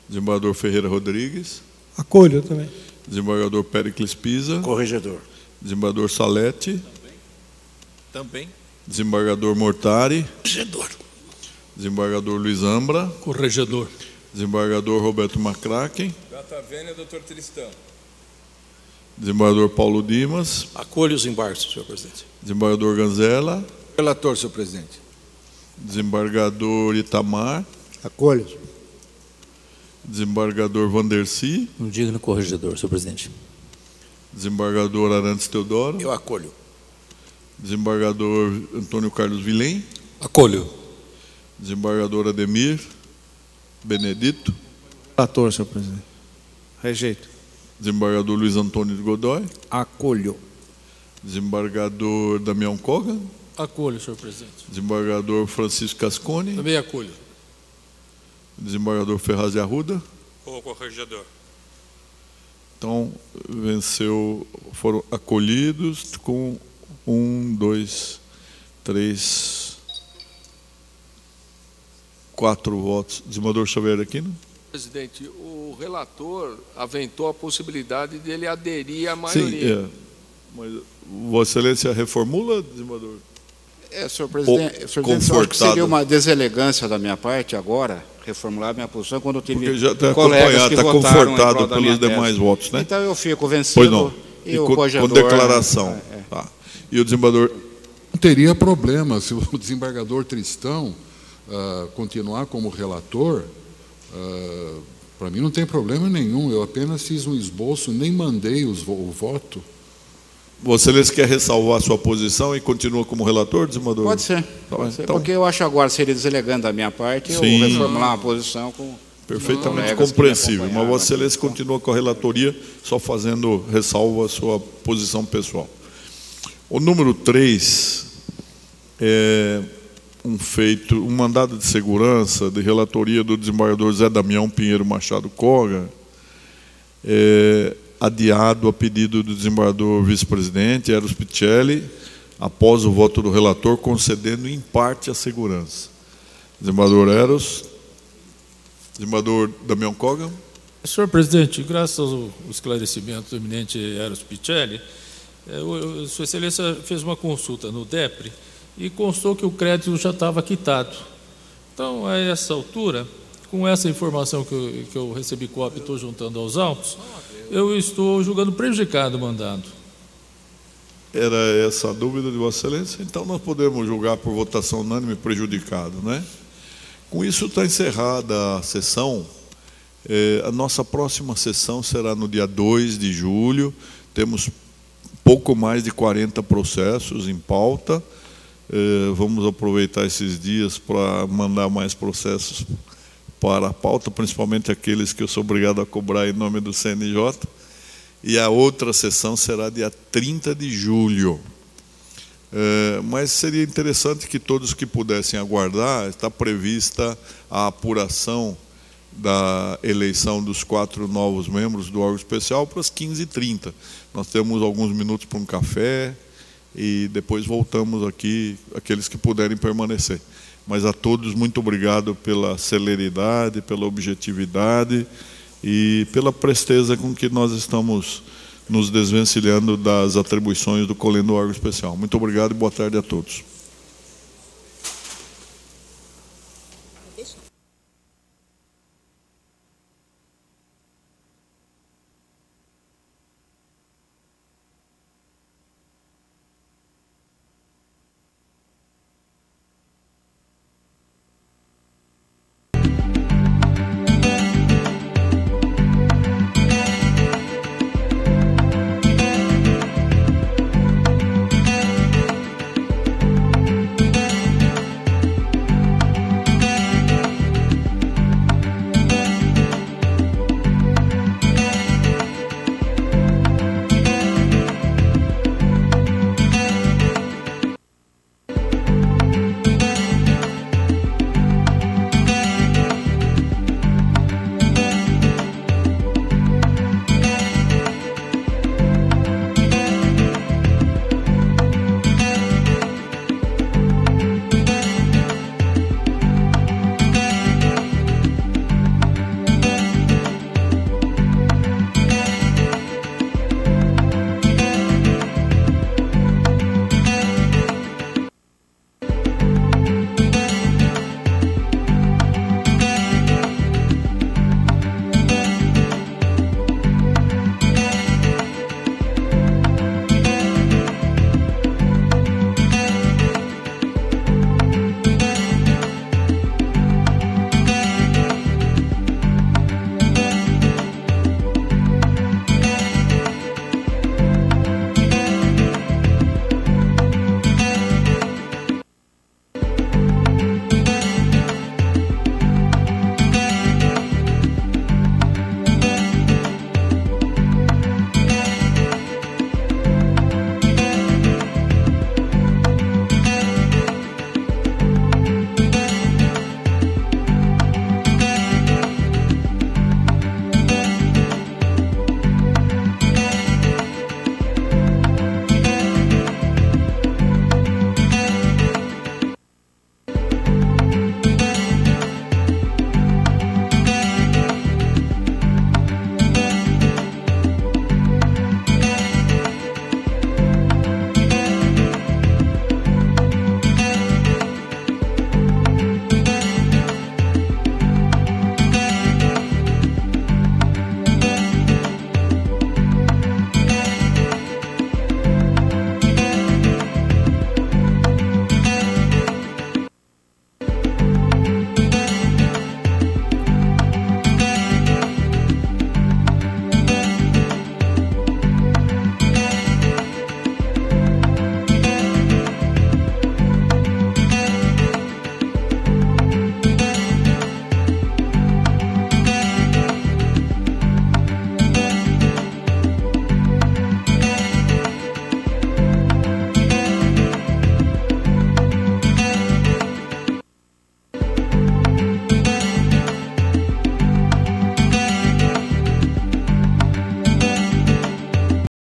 Desembargador Ferreira Rodrigues. Acolho também. Desembargador Péricles Pisa. Corregedor. Desembargador Salete. Também. Desembargador Mortari. Corregedor. Desembargador Luiz Ambra. Corregedor. Desembargador Roberto Macracken. Data vênia, doutor Tristão. Desembargador Paulo Dimas. Acolho os embargos, senhor presidente. Desembargador Ganzella. Relator, senhor presidente. Desembargador Itamar. Acolho. Desembargador Vandercy. Não diga no corregedor, senhor presidente. Desembargador Arantes Teodoro. Eu acolho. Desembargador Antônio Carlos Vilém. Acolho. Desembargador Ademir Benedito. Relator, senhor presidente. Rejeito. Desembargador Luiz Antônio de Godoy. Acolho. Desembargador Damião Kogan. Acolho, senhor presidente. Desembargador Francisco Cascone. Também acolho. Desembargador Ferraz de Arruda. O corregedor. Então, foram acolhidos com 1, 2, 3, 4 votos. Desembargador Xavier Aquino. Presidente, o relator aventou a possibilidade dele aderir à maioria. Sim, mas Vossa Excelência reformula, desembargador? Senhor presidente, eu acho que seria uma deselegância da minha parte agora reformular minha posição quando eu tive porque já está colegas que votaram confortado pelos demais votos, né? Então eu fico vencido. Pois não. E o com declaração. Tá. E o desembargador? Não teria problema se o desembargador Tristão continuar como relator. Para mim não tem problema nenhum. Eu apenas fiz um esboço, nem mandei o voto. Vossa Excelência quer ressalvar a sua posição e continua como relator, desembargador? Pode ser, então, porque eu acho agora seria deselegante da minha parte eu reformular uma posição com perfeitamente compreensível, mas Vossa Excelência continua com a relatoria, só fazendo ressalva a sua posição pessoal. O número 3 é um mandado de segurança de relatoria do desembargador Zé Damião Pinheiro Machado Koga, adiado a pedido do desembargador vice-presidente Eros Pichelli, após o voto do relator, concedendo em parte a segurança. Desembargador Eros. Desembargador Damião Koga. Senhor presidente, graças ao esclarecimento do eminente Eros Pichelli, Sua Excelência fez uma consulta no DEPRE e constou que o crédito já estava quitado. Então, a essa altura, com essa informação que eu recebi cópia e estou juntando aos autos, eu estou julgando prejudicado o mandado. Era essa a dúvida de Vossa Excelência? Então nós podemos julgar por votação unânime prejudicado, né? Com isso está encerrada a sessão. A nossa próxima sessão será no dia 2 de julho. Temos pouco mais de 40 processos em pauta. Vamos aproveitar esses dias para mandar mais processos para a pauta, principalmente aqueles que eu sou obrigado a cobrar em nome do CNJ. E a outra sessão será dia 30 de julho. Mas seria interessante que todos que pudessem aguardar, está prevista a apuração da eleição dos 4 novos membros do órgão especial para as 15h30. Nós temos alguns minutos para um café e depois voltamos aqui, aqueles que puderem permanecer. Mas a todos, muito obrigado pela celeridade, pela objetividade e pela presteza com que nós estamos nos desvencilhando das atribuições do Colendo órgão especial. Muito obrigado e boa tarde a todos.